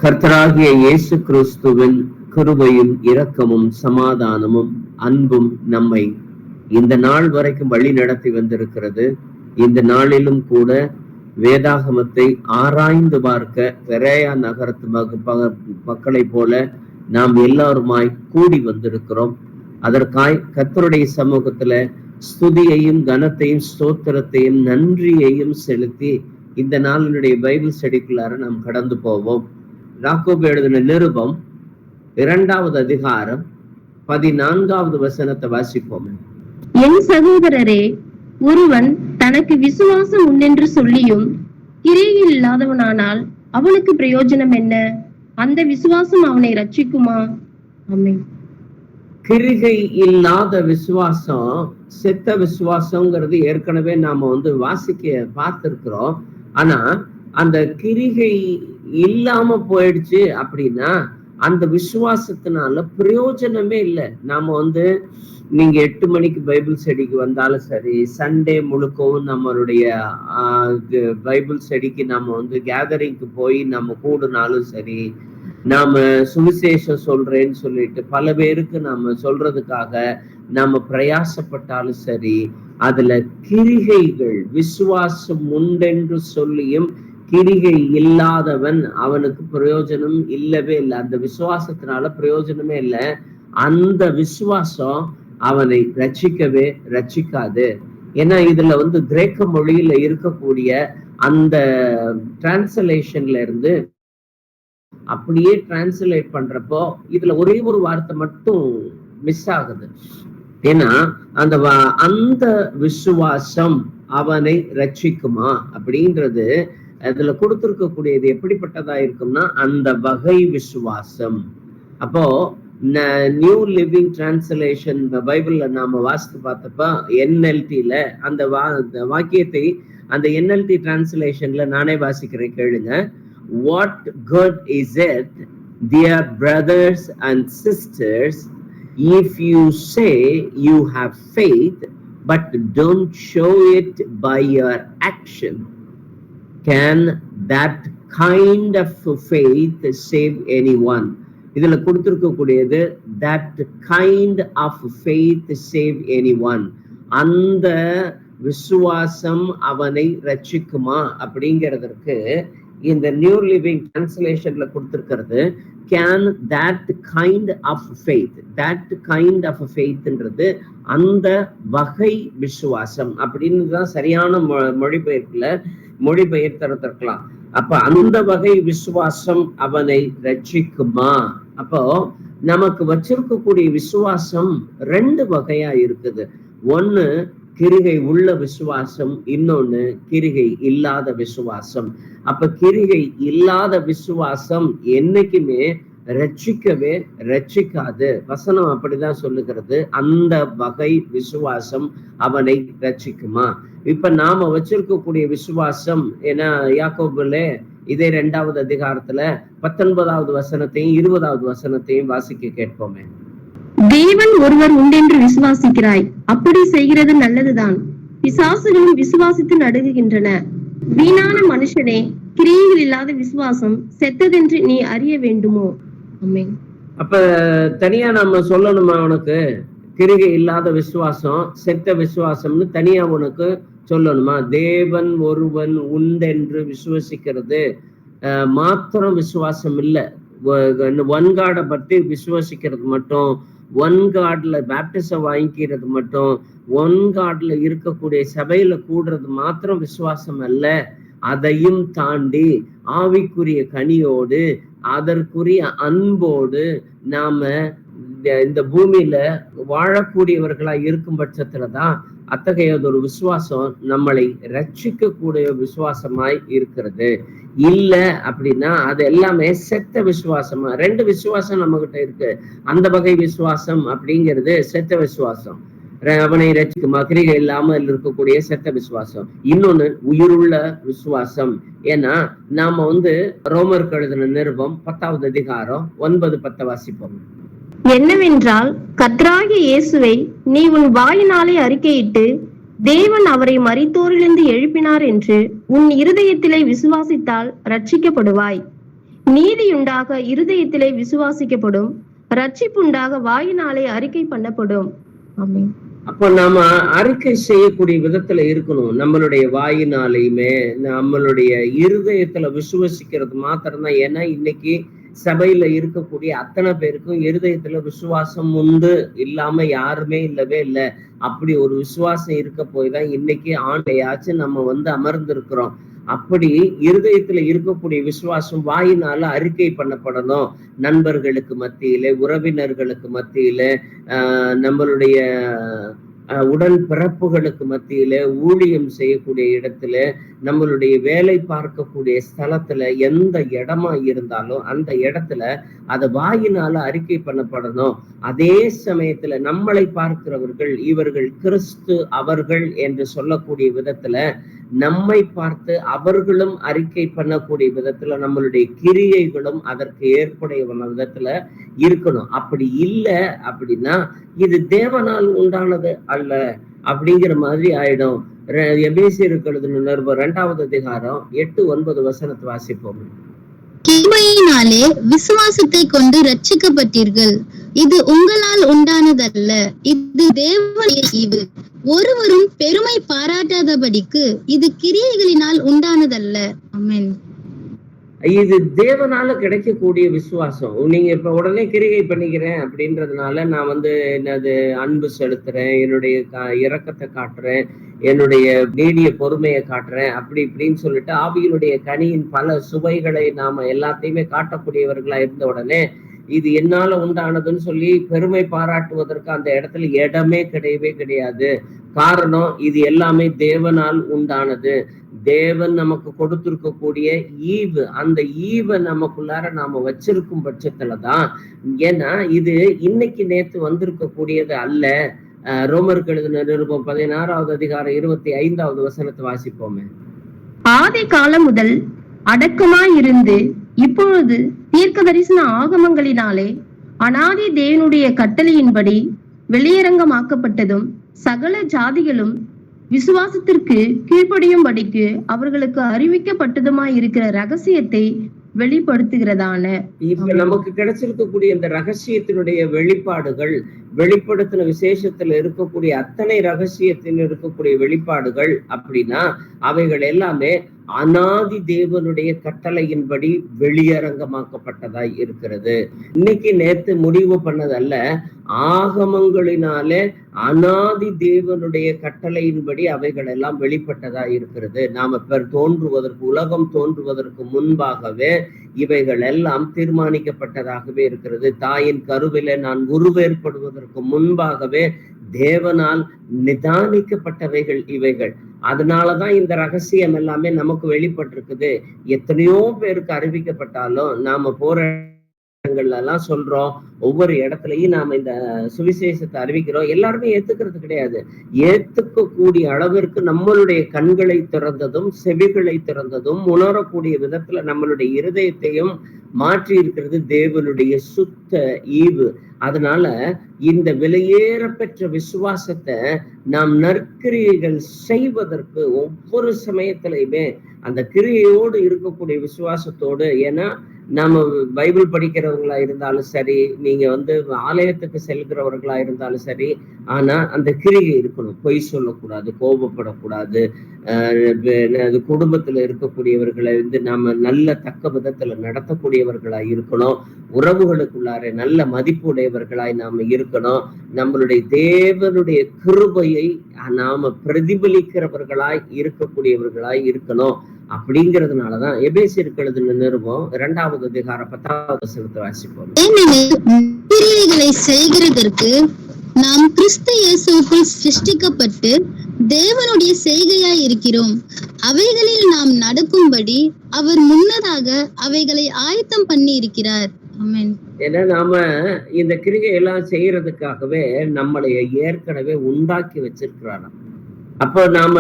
கர்த்தராகிய இயேசு கிறிஸ்துவின் கிருபையும் இரக்கமும் சமாதானமும் அன்பும் நம்மை இந்த நாள் வரைக்கும் வழி நடத்தி வந்திருக்கிறது. இந்த நாளிலும் கூட வேதாகமத்தை ஆராய்ந்து பார்க்க பெரேயா நகரத்து மக்களை போல நாம் எல்லாருமாய் கூடி வந்திருக்கிறோம். அதற்காய் கர்த்தருடைய சமூகத்துல ஸ்துதியையும் கனத்தையும் ஸ்தோத்திரத்தையும் நன்றியையும் செலுத்தி இந்த நாளினுடைய பைபிள் ஸ்டடிக்குள்ளார நாம் கடந்து போவோம். யாக்கோபு எழுதின நிருபம் 2வது அதிகாரம் 14வது வசனத்தை வாசிப்போம். என் சகோதரரே, ஒருவன் தனக்கு விசுவாசம் உண்டென்று சொல்லியும் கிரியை இல்லாதவனானால் அவனுக்கு பிரயோஜனம் என்ன? அந்த விசுவாசம் அவனை ரட்சிக்குமா? ஆமென். கிரிகை இல்லாத விசுவாசம் செத்த விசுவாசம்ங்கிறது ஏற்கனவே நாம வாசிக்க பார்த்திருக்கிறோம். ஆனா அந்த கிரிகை இல்லாம போயிடுச்சு அப்படின்னா அந்த விசுவாசத்தினால பிரயோஜனமே இல்லை. நாம நீங்க 8 மணிக்கு பைபிள் ஸ்டடிக்கு வந்தாலும் சரி, சண்டே முழுக்கவும் நம்மளுடைய பைபிள் ஸ்டடிக்கு நாம கேதரிங்க்கு போய் நம்ம கூடுனாலும் சரி, நாம சுவிசேஷம் சொல்றேன்னு சொல்லிட்டு பல பேருக்கு நாம சொல்றதுக்காக நாம பிரயாசப்பட்டாலும் சரி, அதுல கிரிகைகள், விசுவாசம் உண்டென்று சொல்லியும் கிரிகை இல்லாதவன் அவனுக்கு பிரயோஜனம் இல்லவே இல்லை. அந்த விசுவாசத்தினால பிரயோஜனமே இல்லை. அந்த விசுவாசம் அவனை ரட்சிக்கவே ரட்சிக்காது. ஏன்னா இதுல கிரேக்க மொழியில இருக்கக்கூடிய அந்த டிரான்ஸ்லேஷன்ல இருந்து அப்படியே டிரான்ஸ்லேட் பண்றப்போ இதுல ஒரே ஒரு வார்த்தை மட்டும் மிஸ் ஆகுது. ஏன்னா அந்த விசுவாசம் அவனை ரட்சிக்குமா அப்படின்றது அதுல கொடுத்திருக்கக்கூடியது எப்படிப்பட்டதா இருக்கும்னா அந்த வகை விசுவாசம். அப்போ நியூ லிவிங் டிரான்ஸ்லேஷன் பைபிள்ல நாம வாசித்து பார்த்தப்ப NLT-ல அந்த வாக்கியத்தை அந்த NLT டிரான்ஸ்லேஷன்ல நானே வாசிக்கிறேன், கேளுங்க. What good is it, dear brothers and sisters, if you say you have faith but don't show it by your action? Can that kind of faith save anyone? இதுல கொடுத்திருக்கக்கூடியது that kind of faith save anyone. அந்த விசுவாசம் அவனை ரட்சிக்குமா அப்படிங்கிறதற்கு இந்த new living டிரான்ஸ்லேஷன்ல கொடுத்திருக்கிறது can that kind of faith. that kind of faithன்றது அந்த வகை விசுவாசம் அப்படின்னு தான் சரியான மொழிபெயர்த்திருக்கலாம். அப்ப அந்த வகை விசுவாசம் அவனை ரட்சிக்குமா? அப்போ நமக்கு வச்சிருக்கக்கூடிய விசுவாசம் 2 வகையா இருக்குது. ஒண்ணு கிரிகை உள்ள விசுவாசம், இன்னொன்னு கிரிகை இல்லாத விசுவாசம். அப்ப கிரிகை இல்லாத விசுவாசம் என்னைக்குமே ரட்சிக்கவே ரட்சிக்காது. வசனம் அப்படிதான் சொல்லுகிறது. அந்த வகை விசுவாசம் அவனை ரட்சிக்குமா? இப்ப நாம வச்சிருக்கக்கூடிய விசுவாசம் ஏன்னா யாக்கோபுல இதே 2வது அதிகாரத்துல 19வது வசனத்தையும் 20வது வசனத்தையும் வாசிக்க கேட்போமே. தேவன் ஒருவர் உண்டென்று விசுவாசிக்கிறாய், அப்படி செய்கிறது நல்லதுதான். பிசாசுகளும் விசுவாசித்து நடுங்குகின்றன. வீணான மனுஷனே, கிரியைகள் இல்லாத விசுவாசம் செத்ததென்று நீ அறிய வேண்டுமோ? ஆமென். அப்ப தனியா நம்ம சொல்லணுமா? உனக்கு கிரிகை இல்லாத விசுவாசம் செத்த விசுவாசம்னு தனியா உனக்கு சொல்லணுமா? தேவன் ஒருவன் உண்டென்று விசுவாசிக்கிறது மாத்திரம் விசுவாசம் இல்லை. ஒன் காடை பத்தி விசுவாசிக்கிறது மட்டும், ஒன் காட்ல பேப்டிசம் வாங்கிக்கிறது மட்டும், ஒன் காட்ல இருக்கக்கூடிய சபையில கூடுறது மாத்திரம் விசுவாசம் அல்ல. அதையும் தாண்டி ஆவிக்குரிய கனியோடு அதற்குரிய அன்போடு நாம இந்த பூமியில வாழக்கூடியவர்களா இருக்கும் பட்சத்துலதான் அத்தகையதொரு விசுவாசம் நம்மளை ரட்சிக்க கூடிய விசுவாசமாய் இருக்கிறது. இல்ல அப்படின்னா அது எல்லாமே செத்த விசுவாசமா. 2 விசுவாசம் நம்ம கிட்ட இருக்கு. அந்த வகை விசுவாசம் அப்படிங்கிறது செத்த விசுவாசம், அவனை ரட்சிக்குமா? கிரிகை இல்லாமல் இருக்கக்கூடிய செத்த விசுவாசம். இன்னொன்னு உயிருள்ள விசுவாசம். ஏன்னா நாம ரோமருக்கு எழுதின நிருபம் 10வது அதிகாரம் 9-10 வாசிப்போம். என்னவென்றால், கர்த்தராகிய இயேசுவை நீ உன் வாயினாலே அறிக்கையிட்டு தேவன் அவரை மரித்தோரிலிருந்து எழுப்பினார் என்று உன் இருதயத்திலே விசுவாசித்தால் ரட்சிக்கப்படுவாய். நீதியுண்டாக இருதயத்திலே விசுவாசிக்கப்படும், ரட்சிப்புண்டாக வாயினாலே அறிக்கை பண்ணப்படும். ஆமென். அப்போ நாம அறிக்கை செய்யக்கூடிய விதத்துல இருக்கணும். நம்மளுடைய வாயினாலையுமே நம்மளுடைய இருதயத்துல விசுவாசிக்கிறது மாத்திரம்தான். ஏன்னா இன்னைக்கு சபையில இருக்கக்கூடிய அத்தனை பேருக்கும் இருதயத்துல விசுவாசம் உண்டு, இல்லாம யாருமே இல்லவே இல்லை. அப்படி ஒரு விசுவாசம் இருக்க போய் தான் இன்னைக்கு ஆண்டையாச்சும் நம்ம அமர்ந்திருக்கிறோம். அப்படி இருதயத்துல இருக்கக்கூடிய விசுவாசம் வாயினால அறிக்கை பண்ணப்படணும். நண்பர்களுக்கு மத்தியில, உறவினர்களுக்கு மத்தியில, நம்மளுடைய உடன் பிறப்புகளுக்கு மத்தியில, ஊழியம் செய்யக்கூடிய இடத்துல, நம்மளுடைய வேலை பார்க்கக்கூடிய ஸ்தலத்துல, எந்த இடமா இருந்தாலும் அந்த இடத்துல அது வாயினால அறிக்கை பண்ணப்படணும். அதே சமயத்துல நம்மளை பார்க்கிறவர்கள் இவர்கள் கிறிஸ்து அவர்கள் என்று சொல்லக்கூடிய விதத்துல நம்மை பார்த்து அவர்களும் அறிக்கை பண்ணக்கூடிய விதத்துல நம்மளுடைய கிரியைகளும் அதற்கு ஏற்புடைய விதத்துல இருக்கணும். அப்படி இல்லை அப்படின்னா இது தேவனால் உண்டானது அல்ல அப்படிங்கிற மாதிரி ஆயிடும். எபேசியருக்கு நிருபம் 2வது அதிகாரம் 8-9 வசனத்தை வாசிப்போம். கிருபையினாலே விசுவாசத்தை கொண்டு ரட்சிக்கப்பட்டீர்கள். இது உங்களால் உண்டானதல்ல, இது தேவனுடைய ஈவு. ஒருவரும் பெருமை பாராட்டாதபடிக்கு இது கிரியைகளினால் உண்டானதல்ல. ஆமென். இது தேவனால கிடைக்கக்கூடிய விசுவாசம். நீங்க இப்ப உடனே கிரியை பண்ணிக்கிறேன் அப்படின்றதுனால நான் என்னது அன்பு செலுத்துறேன், என்னுடைய இரக்கத்தை காட்டுறேன், என்னுடைய நீடிய பொறுமையை காட்டுறேன், அப்படி இப்படின்னு சொல்லிட்டு ஆவியினுடைய கனியின் பல சுவைகளை நாம எல்லாத்தையுமே காட்டக்கூடியவர்களா இருந்த உடனே இது என்னால உண்டானதுன்னு சொல்லி பெருமை பாராட்டுவதற்கு அந்த இடத்துல இடமே கிடையவே கிடையாது. காரணம், இது எல்லாமே தேவனால் உண்டானது. தேவன் நமக்கு கொடுத்திருக்கக்கூடிய ஈவு, அந்த ஈவை நமக்குள்ளார நாம வச்சிருக்கும் பட்சத்துலதான். ஏன்னா இது இன்னைக்கு நேத்து வந்திருக்க கூடியது அல்ல. ரோமருக்கு எழுதின நிருபம் 16வது அதிகாரம் 25வது வசனத்தை வாசிப்போமே. ஆதி காலம் முதல் அடக்கமாயிருந்து இப்பொழுது தீர்க்க தரிசன ஆகமங்களினாலே அநாதி தேவனுடைய கட்டளையின்படி வெளியரங்கமாக்கப்பட்டதும் சகல ஜாதிகளும் விசுவாசத்திற்கு கீழ்ப்படியும்படிக்கு அவர்களுக்கு அறிவிக்கப்பட்டதுமாய் இருக்கிற ரகசியத்தை வெளிப்படுத்துகிறதான. இப்ப நமக்கு கிடைச்சிருக்கக்கூடிய இந்த ரகசியத்தினுடைய வெளிப்பாடுகள், வெளிப்படுத்தின விசேஷத்துல இருக்கக்கூடிய அத்தனை ரகசியத்தில் இருக்கக்கூடிய வெளிப்பாடுகள் அப்படின்னா அவைகள் எல்லாமே அநாதி தேவனுடைய கட்டளையின்படி வெளியரங்கமாக்கப்பட்டதாய் இருக்கிறது. இன்னைக்கு நேத்து முடிவு பண்ணதல்ல, ஆகமங்களினாலே அநாதி தேவனுடைய கட்டளையின்படி அவைகள் எல்லாம் வெளிப்பட்டதா இருக்கிறது. நாம தோன்றுவதற்கு, உலகம் தோன்றுவதற்கு முன்பாகவே இவைகள் எல்லாம் தீர்மானிக்கப்பட்டதாகவே இருக்கிறது. தாயின் கருவில நான் உருவேற்படுவதற்கு முன்பாகவே தேவனால் நிதானிக்கப்பட்டவைகள் இவைகள். அதனாலதான் இந்த ரகசியம் எல்லாமே நமக்கு வெளிப்பட்டிருக்குது. எத்தனையோ பேருக்கு அறிவிக்கப்பட்டாலும் நாம போற எல்லாம் சொல்றோம், ஒவ்வொரு இடத்துலயும் நாம இந்த சுவிசேஷத்தை அறிவிக்கிறோம், எல்லாருமே ஏத்துக்கிறது கிடையாது. ஏத்துக்க கூடிய அளவிற்கு நம்மளுடைய கண்களை திறந்ததும் செவிகளை திறந்ததும் உணரக்கூடிய விதத்துல நம்மளுடைய இருதயத்தையும் மாற்றி இருக்கிறது தேவனுடைய சுத்த ஈவு. அதனால இந்த விலையேற பெற்ற விசுவாசத்தை நாம் நற்கிரியைகள் செய்வதற்கு ஒவ்வொரு சமயத்திலையுமே அந்த கிரியையோடு இருக்கக்கூடிய விசுவாசத்தோடு, ஏன்னா நாம பைபிள் படிக்கிறவங்களா இருந்தாலும் சரி, நீங்க ஆலயத்துக்கு செல்கிறவர்களா இருந்தாலும் சரி, ஆனா அந்த கிரியை இருக்கணும். பொய் சொல்லக்கூடாது, கோபப்படக்கூடாது, குடும்பத்துல இருக்கக்கூடியவர்களை நாம நல்ல தக்க விதத்துல நடத்தக்கூடியவர்களாய் இருக்கணும். உறவுகளுக்குள்ளார நல்ல மதிப்புடையவர்களாய் நாம இருக்கணும். நம்மளுடைய தேவனுடைய கிருபையை நாம பிரதிபலிக்கிறவர்களாய் இருக்கக்கூடியவர்களாய் இருக்கணும். அப்படிங்கிறதுனாலதான் எபேசியருக்கு எழுதின நிருபம் 2வது அதிகாரம் 10வது வசனத்தை வாசிப்போம். கிரியைகளை செய்கிறதற்கு நாம் கிறிஸ்து இயேசுவுக்குள் சிருஷ்டிக்கப்பட்டு தேவனுடைய செய்கையாய் இருக்கிறோம். அவைகளில் நாம் நடக்கும்படி அவர் முன்னதாக அவைகளை ஆயத்தம் பண்ணி இருக்கிறார். ஆமென். ஏன்னா நாம இந்த கிரியை எல்லாம் செய்யறதுக்காகவே நம்மளை ஏற்கனவே உண்டாக்கி வச்சிருக்கிறாராம். அப்போ நாம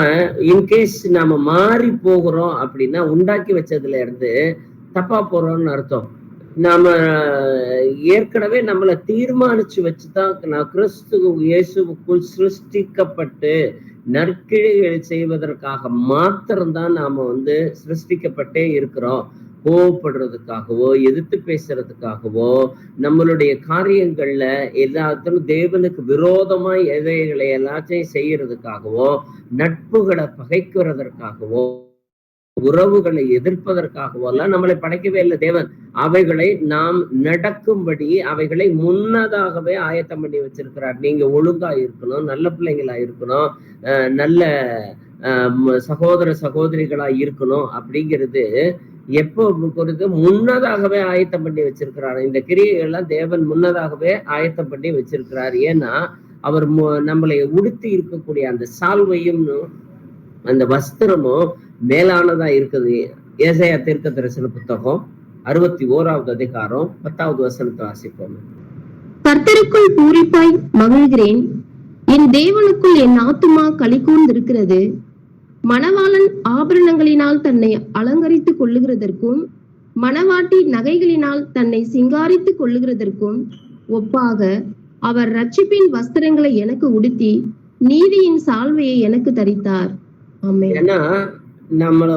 இன்கேஸ் நாம மாறி போகிறோம் அப்படின்னா உண்டாக்கி வச்சதுல இருந்து தப்பா போறோம்னு அர்த்தம். நாம ஏற்கனவே நம்மளை தீர்மானிச்சு வச்சுதான் நான் கிறிஸ்து இயேசுவுக்குள் சிருஷ்டிக்கப்பட்டு நற்கிரியை செய்வதற்காக மாத்திரம்தான் நாம சிருஷ்டிக்கப்பட்டே இருக்கிறோம். கோவப்படுறதுக்காகவோ எதிர்த்து பேசுறதுக்காகவோ நம்மளுடைய காரியங்கள்ல எல்லாத்திலும் தேவனுக்கு விரோதமா எதைகளை எல்லாத்தையும் செய்யறதுக்காகவோ நட்புகளை பகைக்கிறதற்காகவோ உறவுகளை எதிர்ப்பதற்காகவோ எல்லாம் நம்மளை படைக்கவே இல்லை தேவன். அவைகளை நாம் நடக்கும்படி அவைகளை முன்னதாகவே ஆயத்தம் பண்ணி வச்சிருக்கிறார். நீங்க ஒழுங்கா இருக்கணும், நல்ல பிள்ளைங்களா இருக்கணும், நல்ல சகோதர சகோதரிகளா இருக்கணும் அப்படிங்கிறது எப்போ குறித்து முன்னதாகவே ஆயத்தம் பண்ணி வச்சிருக்கிறார். இந்த கிரியைகள்லாம் தேவன் முன்னதாகவே ஆயத்தம் பண்ணி வச்சிருக்கிறார். ஏன்னா அவர் நம்மளை உடுத்தி இருக்கக்கூடிய அந்த சால்வையும் அந்த வஸ்திரமும் மேலானதா இருக்குது. ஏசாயா தீர்க்க தரிசன புத்தகம் 61வது அதிகாரம் 10வது வசனத்தை வாசிப்போம். கர்த்தருக்குள் பூரிப்பாய் மகிழ்கிறேன், என் தேவனுக்குள் என் ஆத்துமா களி கூர்ந்திருக்கிறது. மணவாளன் ஆபரணங்களினால் தன்னை அலங்கரித்துக் கொள்ளுகிறதற்கும் மணவாட்டி நகைகளினால் தன்னை சிங்காரித்துக் கொள்ளுகிறதற்கும் ஒப்பாக அவர் ரட்சிப்பின் வஸ்திரங்களை எனக்கு உடுத்தி நீதியின் சால்வையை எனக்கு தரித்தார். ஆமென். ஏன்னா நம்மள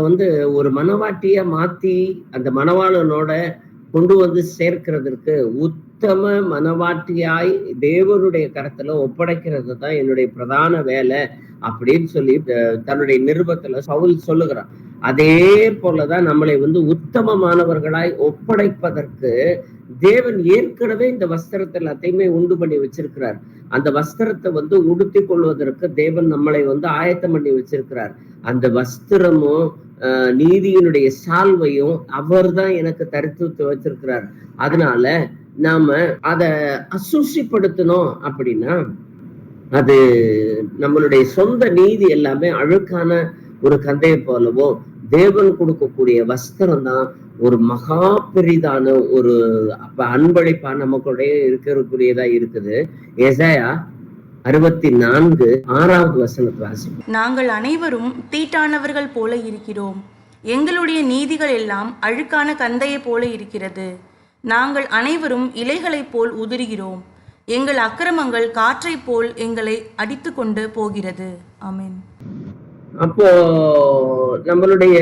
ஒரு மணவாட்டிய மாத்தி அந்த மணவாளனோட கொண்டு சேர்க்கிறதுக்கு உத்தம மணவாட்டியாய் தேவனுடைய கரத்துல ஒப்படைக்கிறது தான் என்னுடைய பிரதான வேலை அப்படின்னு சொல்லி தன்னுடைய நிருபத்துல சவுல் சொல்லுகிறான். அதே போலதான் நம்மளை உத்தமமானவர்களாய் ஒப்படைப்பதற்கு தேவன் ஏற்கனவே இந்த வஸ்திரத்தை எல்லாத்தையுமே உண்டு பண்ணி வச்சிருக்கிறார். அந்த வஸ்திரத்தை உடுத்தி கொள்வதற்கு தேவன் நம்மளை ஆயத்தம் பண்ணி வச்சிருக்கிறார். அந்த வஸ்திரமும் நீதியினுடைய சால்வையும் அவர் தான் எனக்கு தரித்து வச்சிருக்கிறார். அதனால நாம அதை அசூசிப்படுத்தணும் அப்படின்னா அது நம்மளுடைய சொந்த நீதி எல்லாமே அழுக்கான ஒரு கந்தையை போலவோ, தேவன் கொடுக்கக்கூடிய வஸ்திரம் தான் ஒரு மகா பெரிதான ஒரு அன்பளிப்பா நமக்குடைய இருக்கக்கூடியதா இருக்குது. ஏசாயா 64:6வது வசனத்தை வாசிப்போம். நாங்கள் அனைவரும் தீட்டானவர்கள் போல இருக்கிறோம், எங்களுடைய நீதிகள் எல்லாம் அழுக்கான கந்தையை போல இருக்கிறது. நாங்கள் அனைவரும் இலைகளைப் போல் உதிர்கிறோம், எங்கள் அக்கிரமங்கள் காற்றை போல் எங்களை அடித்து கொண்டு போகிறது. ஆமென். அப்போ நம்மளுடைய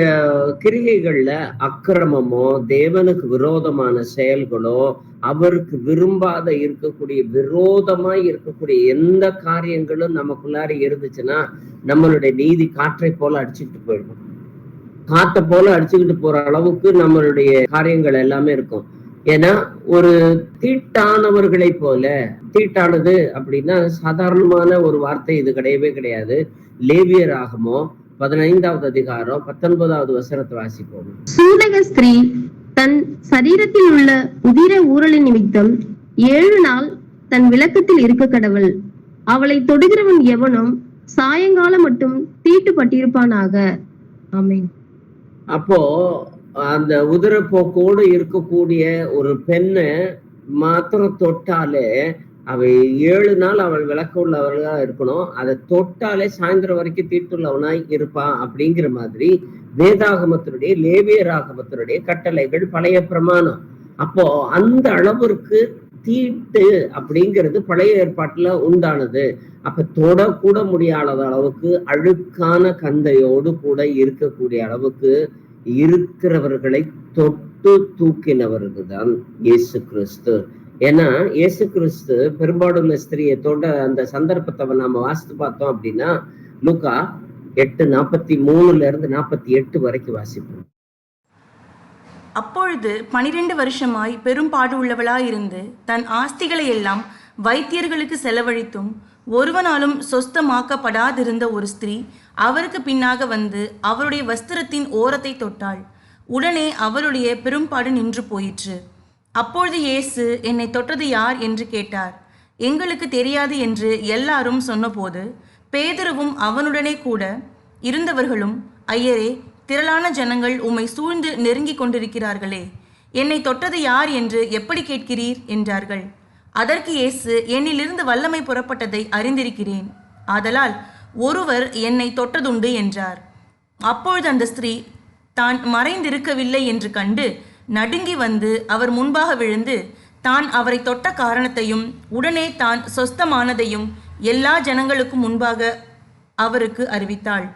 கிரியைகள்ல அக்கிரமமோ தேவனுக்கு விரோதமான செயல்களோ அவருக்கு விரும்பாத இருக்கக்கூடிய விரோதமாய் இருக்கக்கூடிய எந்த காரியங்களும் நமக்குள்ளார இருந்துச்சுன்னா நம்மளுடைய நீதி காற்றை போல அடிச்சுக்கிட்டு போயிடும். காற்றை போல அடிச்சுக்கிட்டு போற அளவுக்கு நம்மளுடைய காரியங்கள் எல்லாமே இருக்கும். ஏன்னா ஒரு தீட்டானவர்களை போல, தீட்டானது அப்படின்னா சாதாரணமான ஒரு வார்த்தை இது கிடையவே கிடையாது. லேவியராகமோ 15வது அதிகாரம் 19வது வசனத்தை வாசிப்போம். சூதக ஸ்திரீ தன் சரீரத்தில் உள்ள உதிர ஊரலின் நிமித்தம் 7 நாள் தன் விளக்கத்தில் இருக்க கடவுள். அவளை தொடுகிறவன் எவனும் சாயங்காலம் மட்டும் தீட்டுப்பட்டிருப்பானாக. ஆமென். அப்போ அந்த உதிரப்போக்கோடு இருக்கக்கூடிய ஒரு பெண்ணை மாத்திரம் தொட்டாலே அவை 7 நாள் அவள் விளக்க உள்ளவர்களா இருக்கணும். அதை தொட்டாலே சாயந்தரம் வரைக்கும் தீட்டுள்ளவனாய் இருப்பான் அப்படிங்கிற மாதிரி வேதாகமத்தினுடைய லேவியராகமத்தினுடைய கட்டளைகள் பழைய பிரமாணம். அப்போ அந்த அளவிற்கு தீட்டு அப்படிங்கிறது பழைய ஏற்பாட்டுல உண்டானது. அப்ப தொடக்கூட முடியாத அளவுக்கு அழுக்கான கந்தையோடு கூட இருக்கக்கூடிய அளவுக்கு இருக்கிறவர்களை தொட்டு தூக்கினவர்கள் தான் இயேசு கிறிஸ்து. ஏன்னா இயேசு கிறிஸ்து பெரும்பாடுள்ள ஸ்திரியை தொட அந்த சந்தர்ப்பத்தை நாம வாசித்து பார்த்தோம் அப்படின்னா லூக்கா 8:43-48 வரைக்கும் வாசிப்போம். அப்பொழுது 12 வருஷமாய் பெரும்பாடு உள்ளவளாயிருந்து தன் ஆஸ்திகளை எல்லாம் வைத்தியர்களுக்கு செலவழித்தும் ஒருவனாலும் சொஸ்தமாக்கப்படாதிருந்த ஒரு ஸ்திரீ அவருக்கு பின்னாக வந்து அவருடைய வஸ்திரத்தின் ஓரத்தை தொட்டாள். உடனே அவருடைய பெரும்பாடு நின்று போயிற்று. அப்பொழுது இயேசு, என்னை தொட்டது யார் என்று கேட்டார். எங்களுக்கு தெரியாது என்று எல்லாரும் சொன்னபோது பேதுருவும் அவனுடனே கூட இருந்தவர்களும், ஐயரே, திரளான ஜனங்கள் உம்மை சூழ்ந்து நெருங்கி கொண்டிருக்கிறார்களே, என்னை தொட்டது யார் என்று எப்படி கேட்கிறீர் என்றார்கள். அதற்கு இயேசு, என்னிலிருந்து வல்லமை புறப்பட்டதை அறிந்திருக்கிறேன், ஆதலால் ஒருவர் என்னை தொட்டதுண்டு என்றார். அப்பொழுது அந்த ஸ்திரீ தான் மறைந்திருக்கவில்லை என்று கண்டு நடுங்கி வந்து அவர் முன்பாக விழுந்து தான் அவரை தொட்ட காரணத்தையும் உடனே தான் சொஸ்தமானதையும் எல்லா ஜனங்களுக்கும் முன்பாக அவருக்கு அறிவித்தாள்.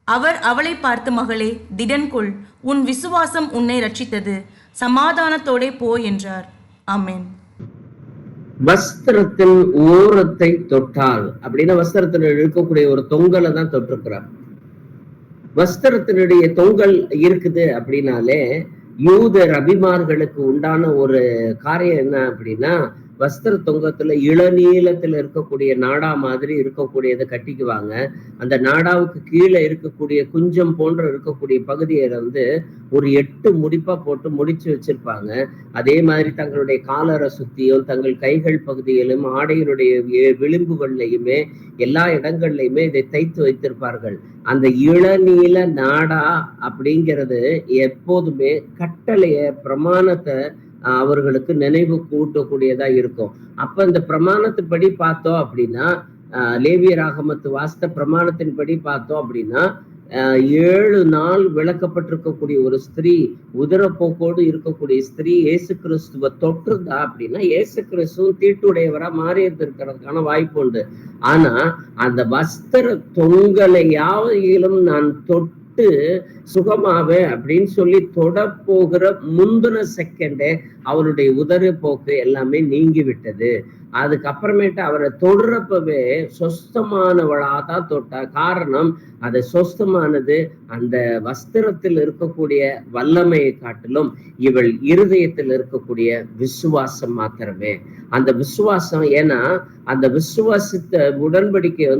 அவர் அவளை பார்த்து, மகளே, திடன்கொள், உன் விசுவாசம் உன்னை ரட்சித்தது. சமாதானத்தோடே போ என்றார். ஆமென். வஸ்திரத்தின் ஓரத்தை தொட்டால் அப்படின்னா வஸ்திரத்தில் இருக்கக்கூடிய ஒரு தொங்கலை தான் தொட்டிருக்கிறார். வஸ்திரத்தினுடைய தொங்கல் இருக்குது அப்படின்னாலே யூதர் அபிமார்களுக்கு உண்டான ஒரு காரியம் என்ன அப்படின்னா, வஸ்திர தொங்கத்துல இளநீளத்துல இருக்கக்கூடிய நாடா மாதிரி இருக்கக்கூடியதை கட்டிக்குவாங்க. அந்த நாடாவுக்கு கீழே இருக்கக்கூடிய குஞ்சம் போன்ற இருக்கக்கூடிய பகுதியில ஒரு 8 முடிப்பா போட்டு முடிச்சு வச்சிருப்பாங்க. அதே மாதிரி தங்களுடைய காலரை சுத்தியும் தங்கள் கைகள் பகுதியிலும் ஆடையினுடைய விளிம்புகள்லையுமே எல்லா இடங்கள்லையுமே இதை தைத்து வைத்திருப்பார்கள். அந்த இளநீல நாடா அப்படிங்கிறது எப்போதுமே கட்டளைய பிரமாணத்தை அவர்களுக்கு நினைவு கூட்டக்கூடியதா இருக்கும். அப்ப இந்த பிரமாணத்தின்படி பார்த்தோம் அப்படின்னா, லேவியராகமத்து வாஸ்த பிரமாணத்தின்படி பார்த்தோம் அப்படின்னா 7 நாள் விளக்கப்பட்டிருக்கக்கூடிய ஒரு ஸ்திரீ, உதரப்போக்கோடு இருக்கக்கூடிய ஸ்திரீ இயேசு கிறிஸ்துவ தொற்றுதா அப்படின்னா இயேசு கிறிஸ்துவும் தீட்டுடையவரா மாறி இருக்கிறதுக்கான வாய்ப்பு உண்டு. ஆனா அந்த வஸ்திர தொங்கலையாவது நான் தொட்டு சுகமாவே அப்படின்னு சொல்லி தொட போகிற முந்தின செகண்டே அவருடைய உதறு போக்கு எல்லாமே நீங்கி விட்டது. அதுக்கப்புறமேட்டு அவரை தொடுறப்பவே சொஸ்தமானவளாதான் தொட்டா. காரணம், அது சொஸ்தமானது அந்த வஸ்திரத்தில் இருக்கக்கூடிய வல்லமையை காட்டிலும் இவள் இருதயத்தில் இருக்கக்கூடிய விசுவாசம் மாத்திரமே. அந்த விசுவாசம், ஏன்னா அந்த விசுவாசத்த உடன்படிக்கை